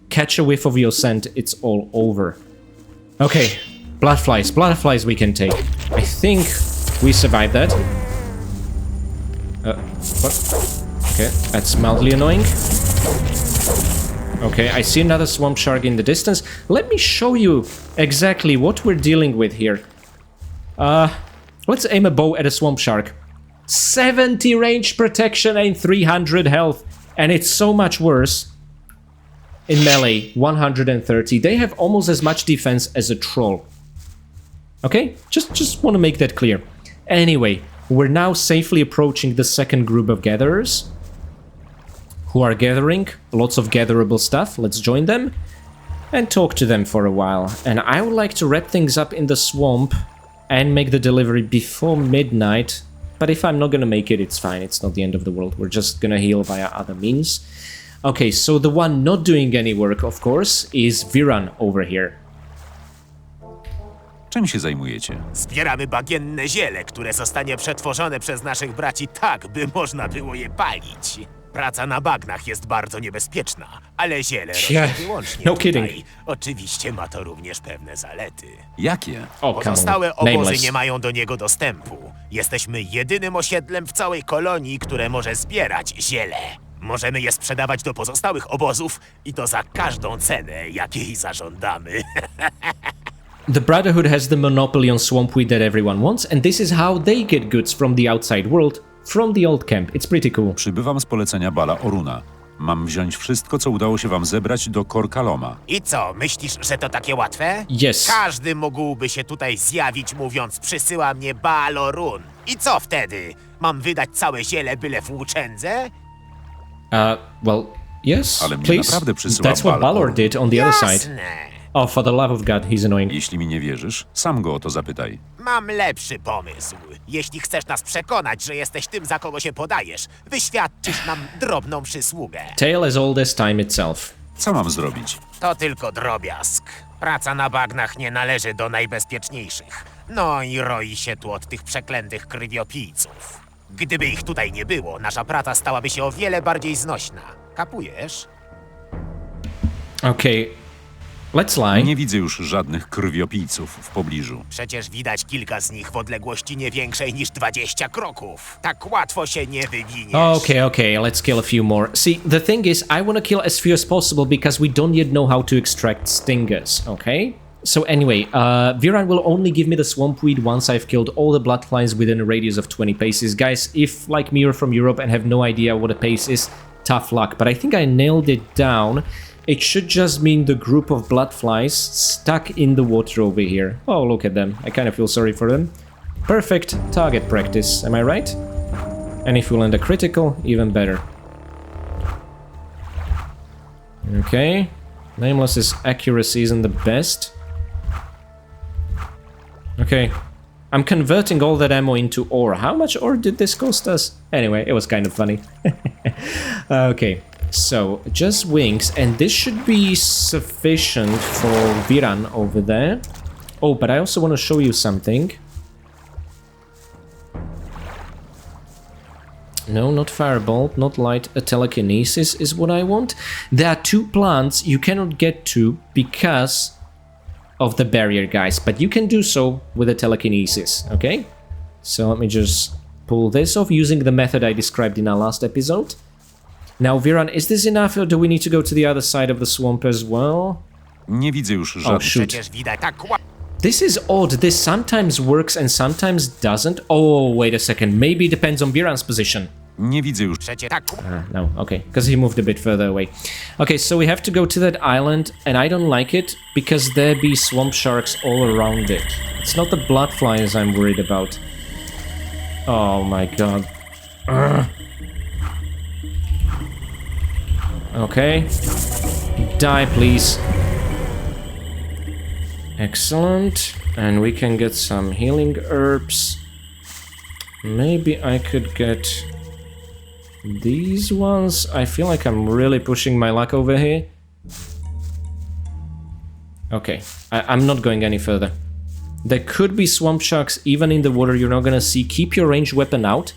catch a whiff of your scent, it's all over. Okay, bloodflies we can take. I think we survived that. What? Okay, that's mildly annoying. Okay, I see another swamp shark in the distance. Let me show you exactly what we're dealing with here. Let's aim a bow at a swamp shark. 70 range protection and 300 health. And it's so much worse in melee, 130. They have almost as much defense as a troll. Okay, just want to make that clear. Anyway, we're now safely approaching the second group of gatherers who are gathering lots of gatherable stuff. Let's join them and talk to them for a while. And I would like to wrap things up in the swamp and make the delivery before midnight. But if I'm not gonna make it, it's fine. It's not the end of the world. We're just gonna heal via other means. Okay, so the one not doing any work, of course, is Viran over here. Czym się zajmujecie? Zbieramy bagienne ziele, które zostanie przetworzone przez naszych braci tak, by można było je palić. Praca na bagnach jest bardzo niebezpieczna, ale ziele rośnie wyłącznie no tutaj. kidding. Oczywiście ma to również pewne zalety. Jakie? Pozostałe obozy Nameless. nie mają do niego dostępu. Jesteśmy jedynym osiedlem w całej kolonii, które może zbierać ziele. Możemy je sprzedawać do pozostałych obozów i to za każdą cenę, jakiej zażądamy. The Brotherhood has the monopoly on swamp weed that everyone wants, and this is how they get goods from the outside world, from the old camp. It's pretty cool. Przybywam z polecenia Baloruna. Mam wziąć wszystko, co udało się wam zebrać do Kaloma. I co, myślisz, że to takie łatwe? Yes. Każdy mógłby się tutaj zjawić, mówiąc, przysyła mnie Balorun. I co wtedy? Mam wydać całe ziele byle włóczędze? Well, yes, Ale mnie please. naprawdę przysyła That's what Balor did on the other side. Jasne. Oh, for the love of God, he's annoying. Jeśli mi nie wierzysz, sam go o to zapytaj. Mam lepszy pomysł. Jeśli chcesz nas przekonać, że jesteś tym, za kogo się podajesz, wyświadczysz nam drobną przysługę. Tale as old as time itself. Co mam zrobić? To tylko drobiazg. Praca na bagnach nie należy do najbezpieczniejszych. No i roi się tu od tych przeklętych krwiopijców. Gdyby ich tutaj nie było, nasza praca stałaby się o wiele bardziej znośna. Kapujesz? Okay, let's lie. Nie widzę już żadnych krwiopijców w pobliżu. Przecież widać kilka z nich w odległości nie większej niż 20 kroków. Tak łatwo się nie wywiniesz. Okay, let's kill a few more. See, the thing is, I want to kill as few as possible because we don't yet know how to extract stingers, okay? So anyway, Viran will only give me the swamp weed once I've killed all the bloodflies within a radius of 20 paces. Guys, if, like me, you're from Europe and have no idea what a pace is, tough luck. But I think I nailed it down. It should just mean the group of bloodflies stuck in the water over here. Oh, look at them. I kind of feel sorry for them. Perfect target practice, am I right? And if we land a critical, even better. Okay. Nameless's accuracy isn't the best. Okay. I'm converting all that ammo into ore. How much ore did this cost us? Anyway, it was kind of funny. Okay. So, just wings, and this should be sufficient for Viran over there. Oh, but I also want to show you something. No, not firebolt, not light. A telekinesis is what I want. There are 2 plants you cannot get to because of the barrier, guys, but you can do so with a telekinesis, okay? So let me just pull this off using the method I described in our last episode. Now, Viran, is this enough, or do we need to go to the other side of the swamp as well? Nie widzę już Oh, żadnych. shoot. This is odd. This sometimes works and sometimes doesn't. Oh, wait a second. Maybe it depends on Viran's position. Nie widzę już. No, okay, because he moved a bit further away. Okay, so we have to go to that island, and I don't like it because there be swamp sharks all around it. It's not the bloodflies I'm worried about. Oh my god. Okay. Die, please. Excellent. And we can get some healing herbs. Maybe I could get these ones. I feel like I'm really pushing my luck over here. Okay, I'm not going any further. There could be swamp sharks even in the water you're not gonna see. Keep your ranged weapon out,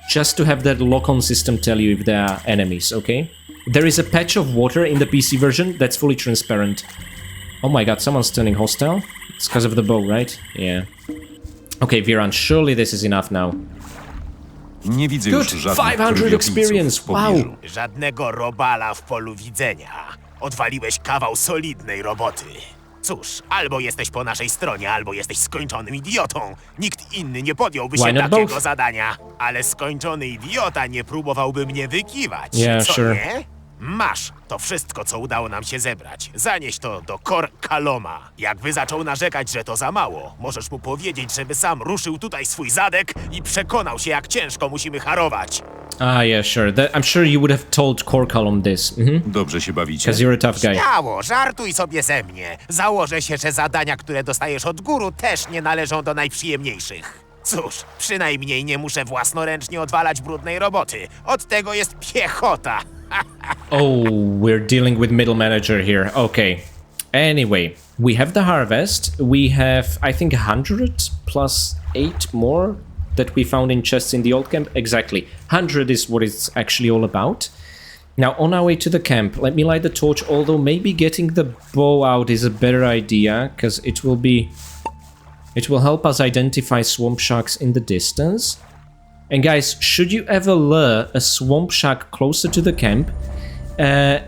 just to have that lock-on system tell you if there are enemies, okay? There is a patch of water in the PC version that's fully transparent. Oh my god, someone's turning hostile? It's because of the bow, right? Yeah. Okay, Viran, surely this is enough now. Nie widzę Good, już żadnych 500 krwiopijców experience, w pobliżu. wow! Żadnego robala w polu widzenia. Odwaliłeś kawał solidnej roboty. Cóż, albo jesteś po naszej stronie, albo jesteś skończonym idiotą. Nikt inny nie podjąłby Why się not takiego both? zadania. Ale skończony idiota nie próbowałby mnie wykiwać. Yeah, co sure. nie? Masz to wszystko, co udało nam się zebrać. Zanieś to do Kaloma. Jakby zaczął narzekać, że to za mało, możesz mu powiedzieć, żeby sam ruszył tutaj swój zadek i przekonał się, jak ciężko musimy harować. Ah, yeah, sure. I'm sure you would have told Kalom this. Dobrze się bawicie. Because you're a tough guy. Śmiało, żartuj sobie ze mnie. Założę się, że zadania, które dostajesz od góry, też nie należą do najprzyjemniejszych. Cóż, przynajmniej nie muszę własnoręcznie odwalać brudnej roboty. Od tego jest piechota. Oh, we're dealing with middle manager here. Okay. Anyway, we have the harvest. We have, I think, 100 plus 8 more that we found in chests in the old camp. Exactly. 100 is what it's actually all about. Now, on our way to the camp, let me light the torch, although maybe getting the bow out is a better idea, because it will help us identify swamp sharks in the distance. And guys, should you ever lure a swamp shark closer to the camp,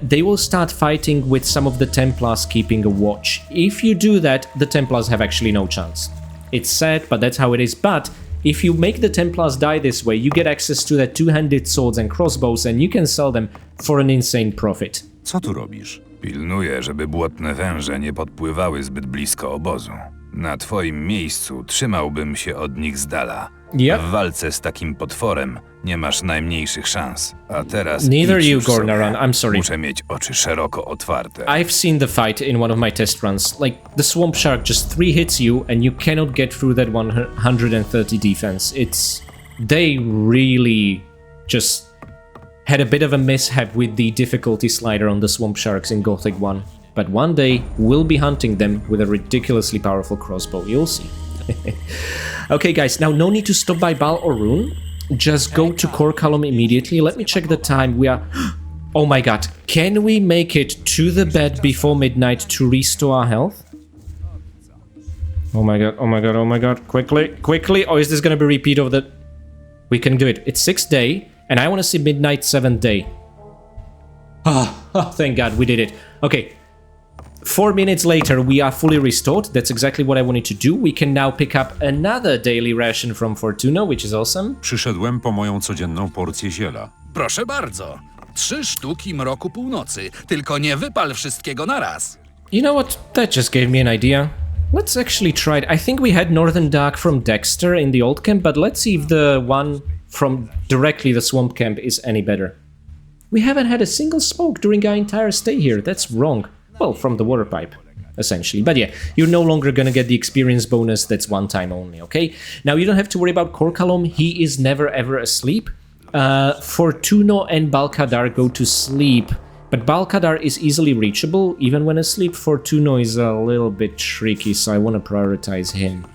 they will start fighting with some of the Templars keeping a watch. If you do that, the Templars have actually no chance. It's sad, but that's how it is. But if you make the Templars die this way, you get access to their two-handed swords and crossbows, and you can sell them for an insane profit. Co tu robisz? Pilnuję, żeby błotne węże nie podpływały zbyt blisko obozu. Na twoim miejscu trzymałbym się od nich z dala. Yep. W walce z takim potworem nie masz najmniejszych szans. A teraz Neither idź you, już sobie. Gornaran, I'm sorry. Muszę mieć oczy szeroko otwarte. I've seen the fight in one of my test runs. Like, the swamp shark just 3 hits you and you cannot get through that 130 defense. They really just had a bit of a mishap with the difficulty slider on the swamp sharks in Gothic 1. But one day, we'll be hunting them with a ridiculously powerful crossbow, you'll see. Okay guys, now no need to stop by Balor. Just go to Kalom immediately. Let me check the time. We are... Oh my god, can we make it to the bed before midnight to restore our health? Oh my god, oh my god, oh my god. Quickly, quickly. Or is this gonna be a repeat of the... We can do it. It's 6th day, and I want to see midnight 7th day. Oh, thank god, we did it. Okay. 4 minutes later, we are fully restored. That's exactly what I wanted to do. We can now pick up another daily ration from Fortuna, which is awesome. Przyszedłem po moją codzienną porcję ziela. Proszę bardzo. 3 sztuki mroku północy. Tylko nie wypal wszystkiego na raz. You know what? That just gave me an idea. Let's actually try it. I think we had Northern Dark from Dexter in the old camp, but let's see if the one from directly the swamp camp is any better. We haven't had a single smoke during our entire stay here. That's wrong. Well, from the water pipe, essentially. But yeah, you're no longer gonna get the experience bonus. That's one time only, okay? Now, you don't have to worry about Kalom. He is never ever asleep. Fortuna and Balkadar go to sleep, but Balkadar is easily reachable. Even when asleep, Fortuna is a little bit tricky, so I want to prioritize him.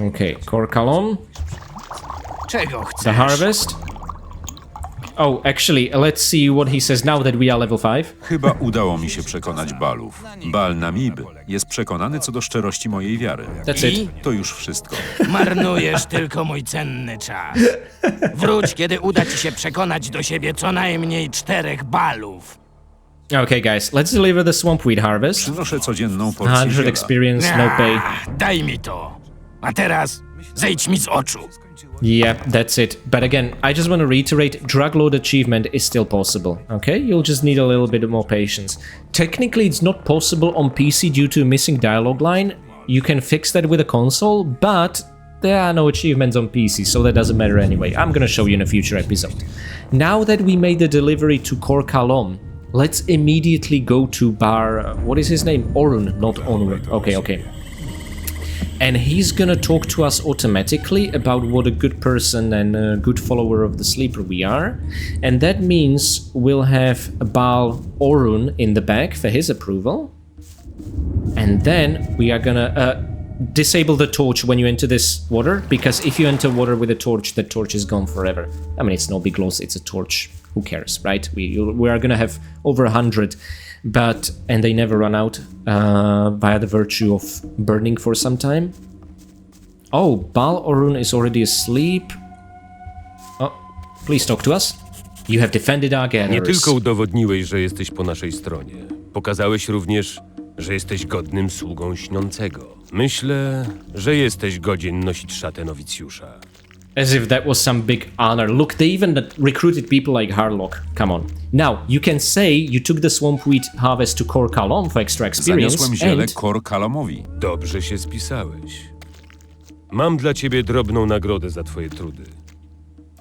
Okay, Kalom. Czego The chcesz? harvest. Oh, actually, let's see what he says now that we are level 5. Chyba udało mi się przekonać Balów. Bal Namib jest przekonany co do szczerości mojej wiary. That's it. To już wszystko. Marnujesz tylko mój cenny czas. Wróć, kiedy uda ci się przekonać do siebie co najmniej 4 balów. Okay, guys, let's deliver the swamp weed harvest. Przynoszę codzienną porcję 100 ziela. experience, no pay. Daj mi to. A teraz zejdź mi z oczu. Yep, that's it. But again, I just want to reiterate, drug lord achievement is still possible, okay? You'll just need a little bit more patience. Technically, it's not possible on PC due to a missing dialogue line. You can fix that with a console, but there are no achievements on PC, so that doesn't matter anyway. I'm gonna show you in a future episode. Now that we made the delivery to Core Kalom, let's immediately go to Bar... what is his name? Orun, not Onur. Okay. And he's gonna talk to us automatically about what a good person and a good follower of the Sleeper we are. And that means we'll have Bal Orun in the back for his approval. And then we are gonna disable the torch when you enter this water, because if you enter water with a torch, the torch is gone forever. I mean, it's no big loss, it's a torch. Who cares, right? We are gonna have over 100. And they never run out via the virtue of burning for some time. Oh, Bal Orun is already asleep. Oh, please talk to us. You have defended our Nie gatherers. tylko udowodniłeś, że jesteś po naszej stronie. Pokazałeś również, że jesteś godnym sługą śniącego. Myślę, że jesteś godzien nosić szatę nowicjusza. As if that was some big honor. Look, they even recruited people like Harlock. Come on. Now, you can say you took the swamp wheat harvest to Core Kalom for extra experience. Zaniosłem ziele and... Core Kalomowi. Dobrze się spisałeś. Mam dla ciebie drobną nagrodę za twoje trudy.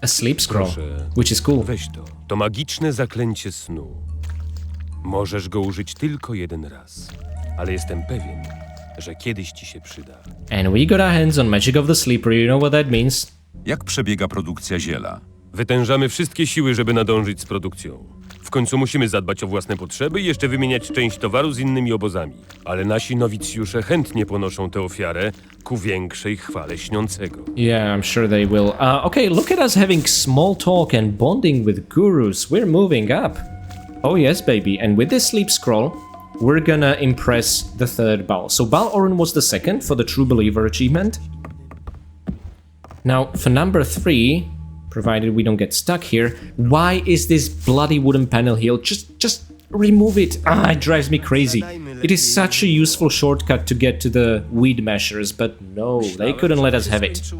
A sleep scroll, Proszę, which is cool. weź to. To magiczne zaklęcie snu. Możesz go użyć tylko jeden raz, ale jestem pewien, że kiedyś ci się przyda. And we got our hands on Magic of the Sleeper, you know what that means? Jak przebiega produkcja ziela? Wytężamy wszystkie siły, żeby nadążyć z produkcją. W końcu musimy zadbać o własne potrzeby i jeszcze wymieniać część towaru z innymi obozami. Ale nasi nowicjusze chętnie ponoszą tę ofiarę ku większej chwale śniącego. Yeah, I'm sure they will. Okay, look at us having small talk and bonding with gurus. We're moving up. Oh yes, baby. And with this sleep scroll, we're gonna impress the third Bal. So Bal Orun was the second for the True Believer achievement. Now, for number 3, provided we don't get stuck here, why is this bloody wooden panel here? Just remove it. It drives me crazy. It is such a useful shortcut to get to the weed measures, but no, they couldn't let us have it.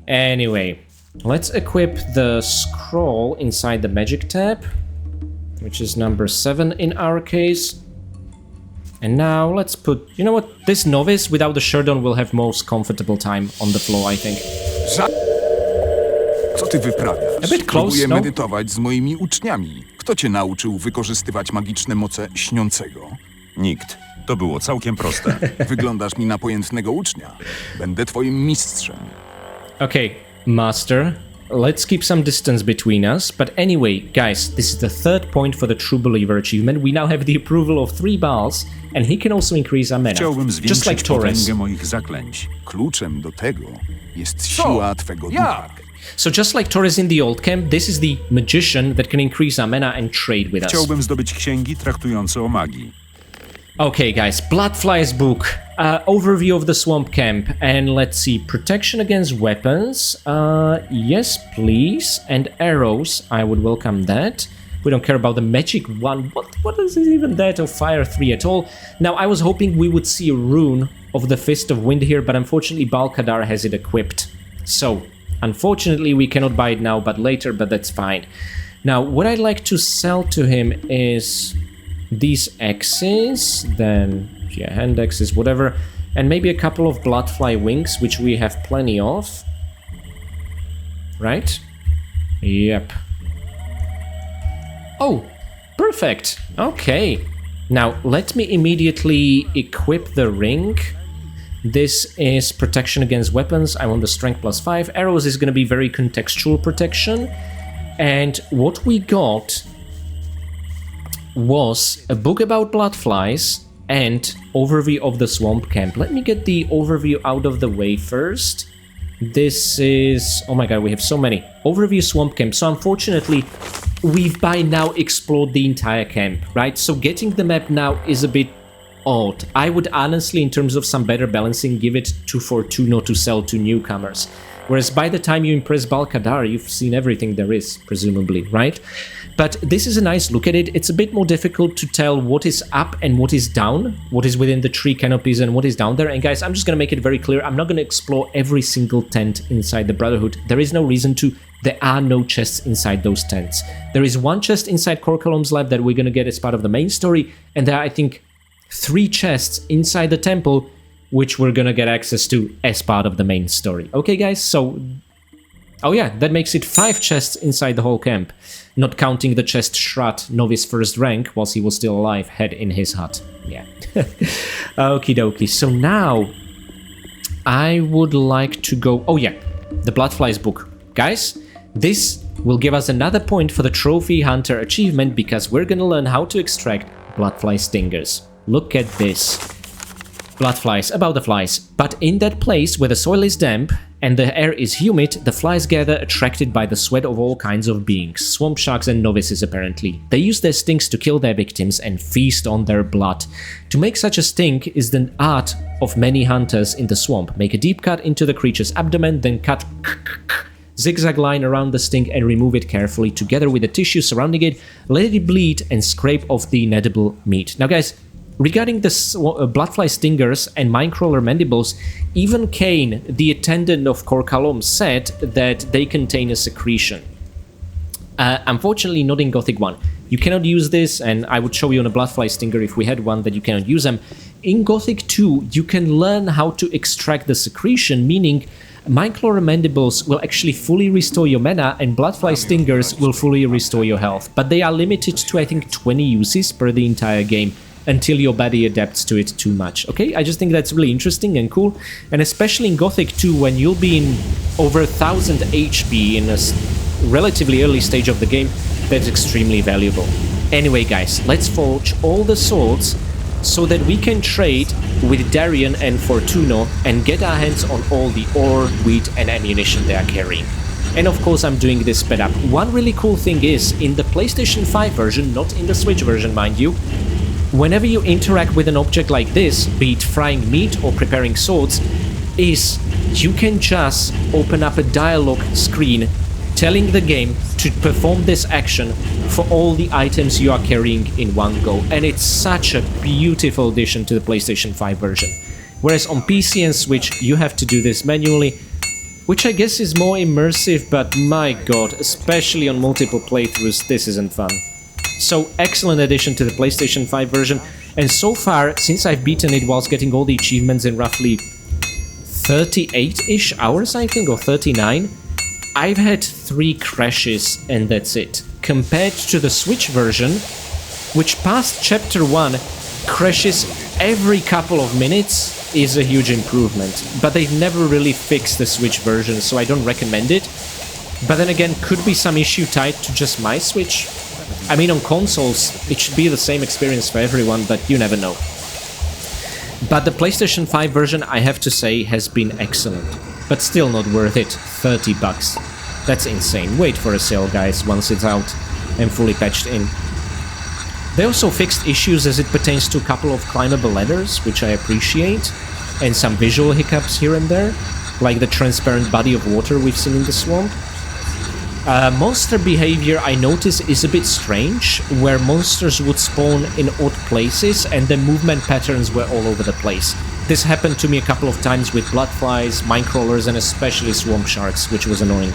Anyway, let's equip the scroll inside the magic tab, which is number 7 in our case. And now let's put, you know what, this novice without the shirt on will have most comfortable time on the floor, I think. Co ty wyprawiasz? A bit close, Próbuję no? medytować z moimi uczniami. Kto cię nauczył wykorzystywać magiczne moce śniącego? Nikt. To było całkiem proste. Wyglądasz mi na pojętnego ucznia. Będę twoim mistrzem. Okay, master, let's keep some distance between us. But anyway, guys, this is the third point for the True Believer achievement. We now have the approval of 3 Bals, and he can also increase our mana. Chciałbym Just zwiększyć like Torres. potęgę moich zaklęć. Kluczem do tego jest siła twego ducha. So just like Torres in the old camp, this is the magician that can increase our mana and trade with us. Chciałbym zdobyć księgi traktujące o magii. Okay, guys, Bloodflies book. Overview of the swamp camp, and let's see, protection against weapons. Yes, please, and arrows. I would welcome that. We don't care about the magic one. What is even that of fire 3 at all? Now, I was hoping we would see a rune of the Fist of Wind here, but unfortunately, Balkadar has it equipped. So, unfortunately, we cannot buy it now, but later, but that's fine. Now, what I'd like to sell to him is these axes, then, yeah, hand axes, whatever, and maybe a couple of Bloodfly wings, which we have plenty of. Right? Yep. Oh, perfect. Okay. Now, let me immediately equip the ring. This is protection against weapons. I want the strength +5. Arrows is going to be very contextual protection. And what we got was a book about Bloodflies and overview of the swamp camp. Let me get the overview out of the way first. This is... oh my god, we have so many. Overview Swamp Camp. So unfortunately, we've by now explored the entire camp, right? So getting the map now is a bit odd. I would honestly, in terms of some better balancing, give it to Fortuno to sell to newcomers. Whereas by the time you impress Balkadar, you've seen everything there is, presumably, right? But this is a nice look at it. It's a bit more difficult to tell what is up and what is down, what is within the tree canopies and what is down there. And guys, I'm just going to make it very clear. I'm not going to explore every single tent inside the Brotherhood. There is no reason to. There are no chests inside those tents. There is one chest inside Kalom's lab that we're going to get as part of the main story. And there are, I think, 3 chests inside the temple, which we're going to get access to as part of the main story. Okay, guys, so... oh yeah, that makes it 5 chests inside the whole camp. Not counting the chest Shrat, Novice first rank, whilst he was still alive, had in his hut. Yeah. Okie dokie. So now, I would like to go... oh yeah, the Bloodflies book. Guys, this will give us another point for the Trophy Hunter achievement, because we're gonna learn how to extract Bloodfly stingers. Look at this. Bloodflies, about the flies. But in that place where the soil is damp and the air is humid, the flies gather attracted by the sweat of all kinds of beings, swamp sharks and novices apparently. They use their stings to kill their victims and feast on their blood. To make such a sting is the art of many hunters in the swamp. Make a deep cut into the creature's abdomen, then cut zigzag line around the sting and remove it carefully together with the tissue surrounding it. Let it bleed and scrape off the inedible meat. Now guys, regarding the Bloodfly stingers and Minecrawler mandibles, even Kane, the attendant of Kalom, said that they contain a secretion. Unfortunately, not in Gothic 1. You cannot use this, and I would show you on a Bloodfly stinger if we had one that you cannot use them. In Gothic 2, you can learn how to extract the secretion, meaning Minecrawler mandibles will actually fully restore your mana, and Bloodfly stingers will fully restore your health. But they are limited to, I think, 20 uses per the entire game, until your body adapts to it too much, okay? I just think that's really interesting and cool, and especially in Gothic 2, when you'll be in over 1000 HP in a relatively early stage of the game, that's extremely valuable. Anyway, guys, let's forge all the swords so that we can trade with Darian and Fortuno and get our hands on all the ore, wheat, and ammunition they are carrying. And of course, I'm doing this sped up. One really cool thing is, in the PlayStation 5 version, not in the Switch version, mind you, whenever you interact with an object like this, be it frying meat or preparing swords, is you can just open up a dialogue screen telling the game to perform this action for all the items you are carrying in one go. And it's such a beautiful addition to the PlayStation 5 version. Whereas on PC and Switch, you have to do this manually, which I guess is more immersive, but my god, especially on multiple playthroughs, this isn't fun. So, excellent addition to the PlayStation 5 version, and so far, since I've beaten it whilst getting all the achievements in roughly 38-ish hours, I think, or 39, I've had 3 crashes, and that's it. Compared to the Switch version, which past Chapter 1 crashes every couple of minutes, is a huge improvement. But they've never really fixed the Switch version, so I don't recommend it. But then again, could be some issue tied to just my Switch. I mean, on consoles, it should be the same experience for everyone, but you never know. But the PlayStation 5 version, I have to say, has been excellent. But still not worth it. $30. That's insane. Wait for a sale, guys, once it's out and fully patched in. They also fixed issues as it pertains to a couple of climbable ladders, which I appreciate, and some visual hiccups here and there, like the transparent body of water we've seen in the swamp. Monster behavior, I notice, is a bit strange, where monsters would spawn in odd places and the movement patterns were all over the place. This happened to me a couple of times with Bloodflies, Minecrawlers, and especially Swamp Sharks, which was annoying.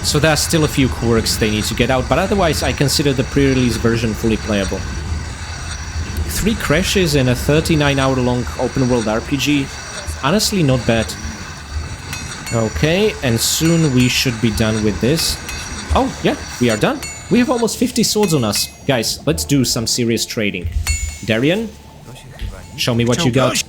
So there are still a few quirks they need to get out, but otherwise I consider the pre-release version fully playable. 3 crashes in a 39-hour-long open-world RPG, honestly not bad. Okay, and soon we should be done with this. Oh, yeah, we are done. We have almost 50 swords on us. Guys, let's do some serious trading. Darian, show me what you got.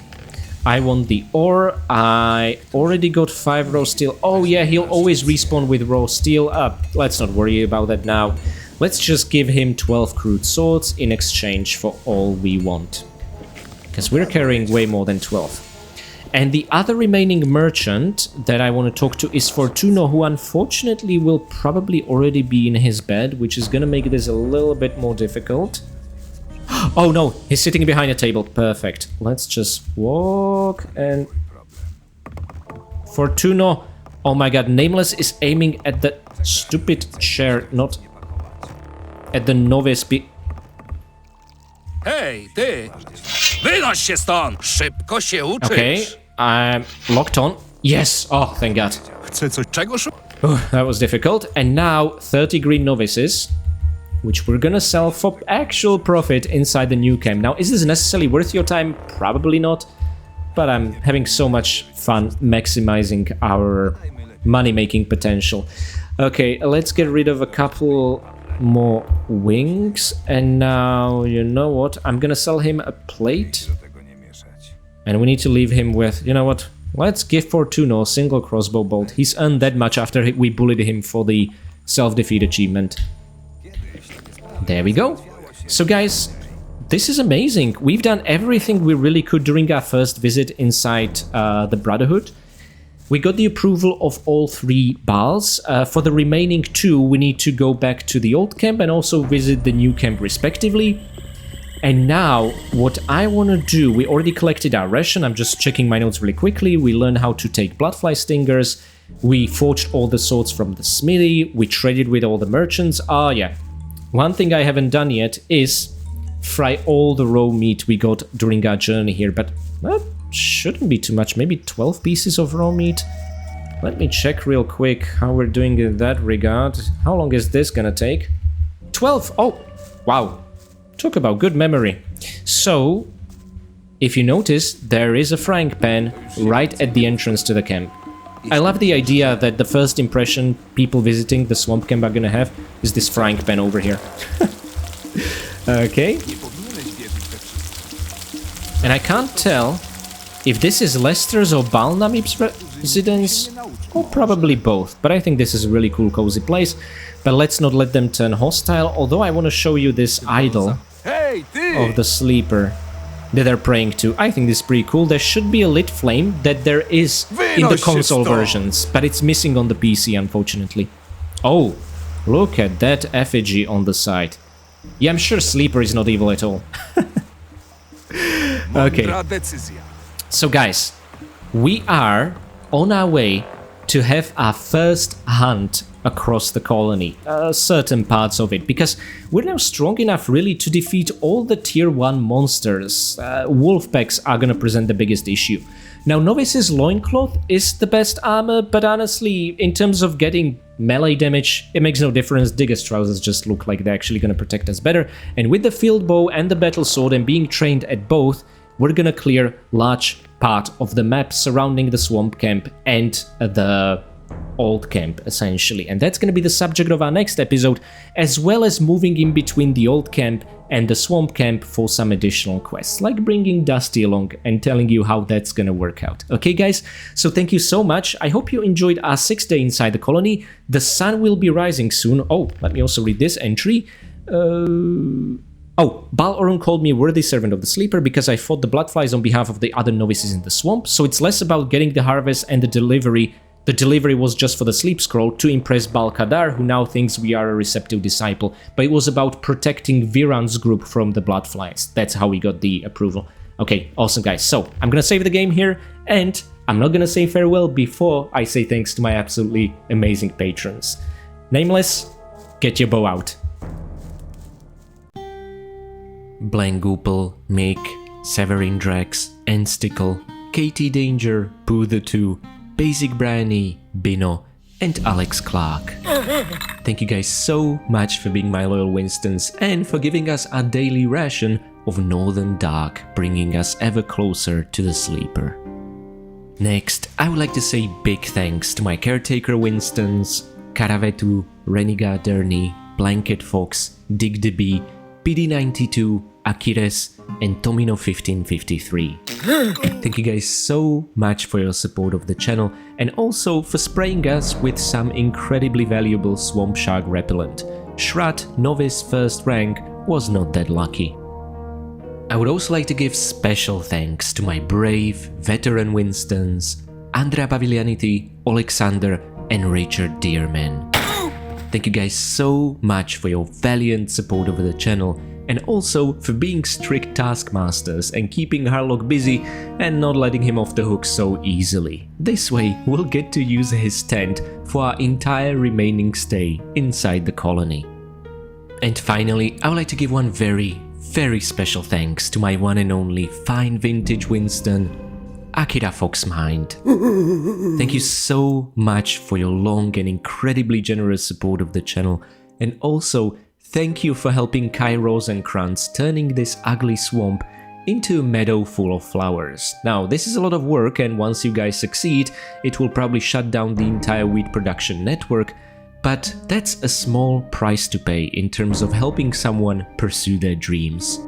I want the ore. I already got 5 raw steel. Oh yeah, he'll always respawn with raw steel. Let's not worry about that now. Let's just give him 12 crude swords in exchange for all we want. Because we're carrying way more than 12. And the other remaining merchant that I want to talk to is Fortuno, who unfortunately will probably already be in his bed, which is gonna make this a little bit more difficult. Oh no, he's sitting behind a table. Perfect. Let's just walk and... Fortuno. Oh my god, Nameless is aiming at the stupid chair, not at the Novice. Hej, ty! Wynoś się stąd! Szybko się uczysz! Okay, I'm locked on. Yes! Oh, thank god. Chcę coś czego That was difficult. And now 30 green novices, which we're gonna sell for actual profit inside the new camp. Now, is this necessarily worth your time? Probably not. But I'm having so much fun maximizing our money-making potential. Okay, let's get rid of a couple more wings. And now, you know what? I'm gonna sell him a plate. And we need to leave him with, you know what? Let's give Fortuno a single crossbow bolt. He's earned that much after we bullied him for the self-defeat achievement. There we go. So guys, this is amazing. We've done everything we really could during our first visit inside the Brotherhood. We got the approval of all 3 Bals. For the remaining 2, we need to go back to the old camp and also visit the new camp respectively. And now, what I want to do, we already collected our ration. I'm just checking my notes really quickly. We learned how to take Bloodfly stingers. We forged all the swords from the Smithy. We traded with all the merchants. Ah, yeah. One thing I haven't done yet is fry all the raw meat we got during our journey here, but that shouldn't be too much. Maybe 12 pieces of raw meat. Let me check real quick how we're doing in that regard. How long is this gonna take? 12! Oh, wow. Talk about good memory. So, if you notice, there is a frying pan right at the entrance to the camp. I love the idea that the first impression people visiting the swamp camp are gonna have is this frying pan over here. Okay. And I can't tell if this is Lester's or Balnamib's residence, or probably both, but I think this is a really cool cozy place. But let's not let them turn hostile, although I want to show you this idol of the sleeper that they're praying to. I think this is pretty cool. There should be a lit flame that there is in the console versions, but it's missing on the PC, unfortunately. Oh, look at that effigy on the side. Yeah, I'm sure Sleeper is not evil at all. Okay. So guys, we are on our way to have our first hunt across the colony, certain parts of it, because we're now strong enough really to defeat all the tier 1 monsters. Wolf packs are gonna present the biggest issue. Now, Novice's Loincloth is the best armor, but honestly, in terms of getting melee damage, it makes no difference. Digger's trousers just look like they're actually gonna protect us better. And with the field bow and the battle sword and being trained at both, we're gonna clear large part of the map surrounding the swamp camp and the old camp, essentially. And that's gonna be the subject of our next episode, as well as moving in between the old camp and the swamp camp for some additional quests, like bringing Dusty along and telling you how that's gonna work out. Okay guys, so thank you so much. I hope you enjoyed our 6th day inside the colony. The sun will be rising soon. Oh, let me also read this entry. Oh, Balor called me a worthy servant of the Sleeper because I fought the Bloodflies on behalf of the other novices in the swamp, so it's less about getting the harvest and the delivery. The delivery was just for the sleep scroll to impress Balkadar, who now thinks we are a receptive disciple, but it was about protecting Viran's group from the Bloodflies. That's how we got the approval. Okay, awesome guys. So, I'm gonna save the game here, and I'm not gonna say farewell before I say thanks to my absolutely amazing patrons. Nameless, get your bow out. Blangoopel, Mick, Severin Drax, Enstickle, Katie Danger, Pooh the 2, Basic Brownie, Bino, and Alex Clark. Thank you guys so much for being my loyal Winstons and for giving us our daily ration of Northern Dark, bringing us ever closer to the Sleeper. Next, I would like to say big thanks to my caretaker Winstons, Karavetu, Renegade Derny, Blanket Fox, Dig the Bee, PD92, Akires, and Tomino1553. Thank you guys so much for your support of the channel and also for spraying us with some incredibly valuable Swamp Shark repellent. Shrat Novice first rank was not that lucky. I would also like to give special thanks to my brave veteran Winstons, Andrea Paviglianiti, Alexander, and Richard Dearman. Thank you guys so much for your valiant support over the channel, and also for being strict taskmasters and keeping Harlock busy and not letting him off the hook so easily. This way, we'll get to use his tent for our entire remaining stay inside the colony. And finally, I would like to give one very special thanks to my one and only fine vintage Winston, Akira Foxmind. Thank you so much for your long and incredibly generous support of the channel, and also thank you for helping Kai Rosenkrantz turning this ugly swamp into a meadow full of flowers. Now, this is a lot of work, and once you guys succeed, it will probably shut down the entire wheat production network, but that's a small price to pay in terms of helping someone pursue their dreams.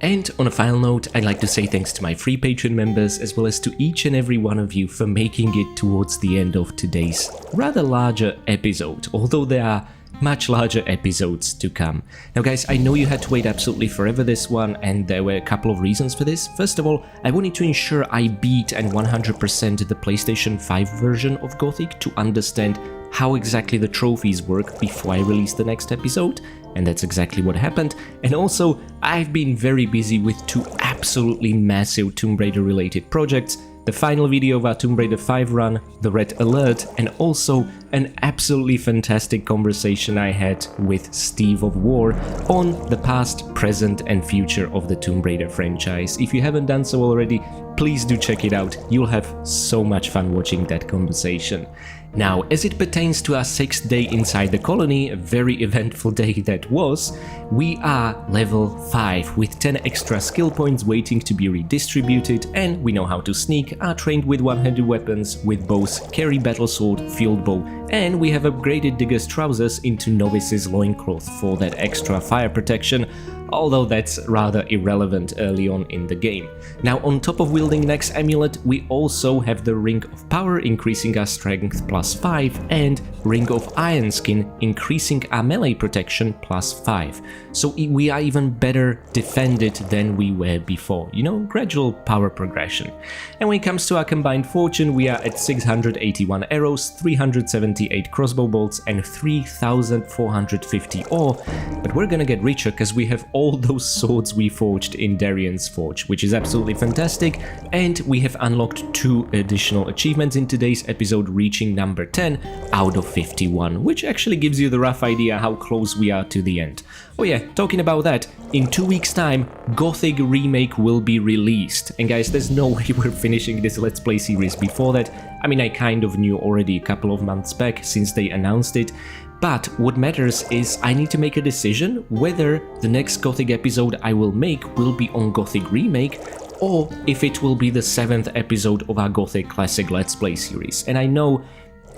And on a final note, I'd like to say thanks to my free Patreon members, as well as to each and every one of you for making it towards the end of today's rather larger episode, although there are much larger episodes to come. Now guys, I know you had to wait absolutely forever this one, and there were a couple of reasons for this. First of all, I wanted to ensure I beat and 100% the PlayStation 5 version of Gothic to understand how exactly the trophies work before I release the next episode, and that's exactly what happened. And also, I've been very busy with two absolutely massive Tomb Raider related projects: the final video of our Tomb Raider 5 run, the Red Alert, and also an absolutely fantastic conversation I had with Steve of War on the past, present and future of the Tomb Raider franchise. If you haven't done so already, please do check it out. You'll have so much fun watching that conversation. Now, as it pertains to our 6th day inside the colony, a very eventful day that was, we are level 5 with 10 extra skill points waiting to be redistributed, and we know how to sneak, are trained with one-handed weapons, with bows, carry battlesword, field bow, and we have upgraded Digger's trousers into Novice's loincloth for that extra fire protection, although that's rather irrelevant early on in the game. Now, on top of wielding Next Amulet, we also have the Ring of Power, increasing our strength +5, and Ring of Iron Skin, increasing our melee protection +5. So we are even better defended than we were before, you know, gradual power progression. And when it comes to our combined fortune, we are at 681 arrows, 378 crossbow bolts, and 3,450 ore, but we're gonna get richer because we have all those swords we forged in Darian's Forge, which is absolutely fantastic, and we have unlocked 2 additional achievements in today's episode, reaching number 10 out of 51, which actually gives you the rough idea how close we are to the end. Oh yeah, talking about that, in 2 weeks time, Gothic Remake will be released, and guys, there's no way we're finishing this Let's Play series before that. I mean, I kind of knew already a couple of months back since they announced it, but what matters is I need to make a decision whether the next Gothic episode I will make will be on Gothic Remake, or if it will be the 7th episode of our Gothic Classic Let's Play series. And I know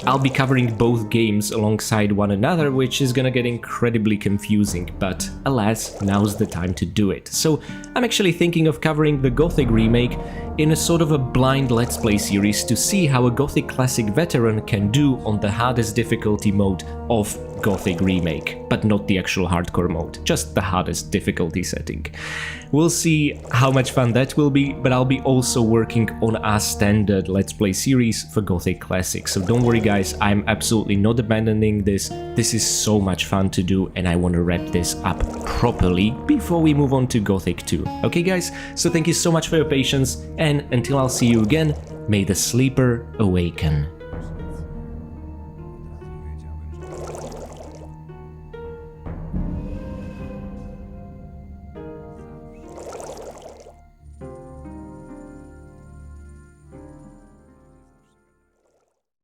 I'll be covering both games alongside one another, which is gonna get incredibly confusing, but alas, now's the time to do it. So I'm actually thinking of covering the Gothic Remake in a sort of a blind Let's Play series to see how a Gothic Classic veteran can do on the hardest difficulty mode of Gothic Remake, but not the actual hardcore mode, just the hardest difficulty setting. We'll see how much fun that will be, but I'll be also working on our standard Let's Play series for Gothic Classic, so don't worry guys, I'm absolutely not abandoning this. This is so much fun to do, and I want to wrap this up properly before we move on to Gothic 2. Okay guys, so thank you so much for your patience, and until I'll see you again, may the sleeper awaken.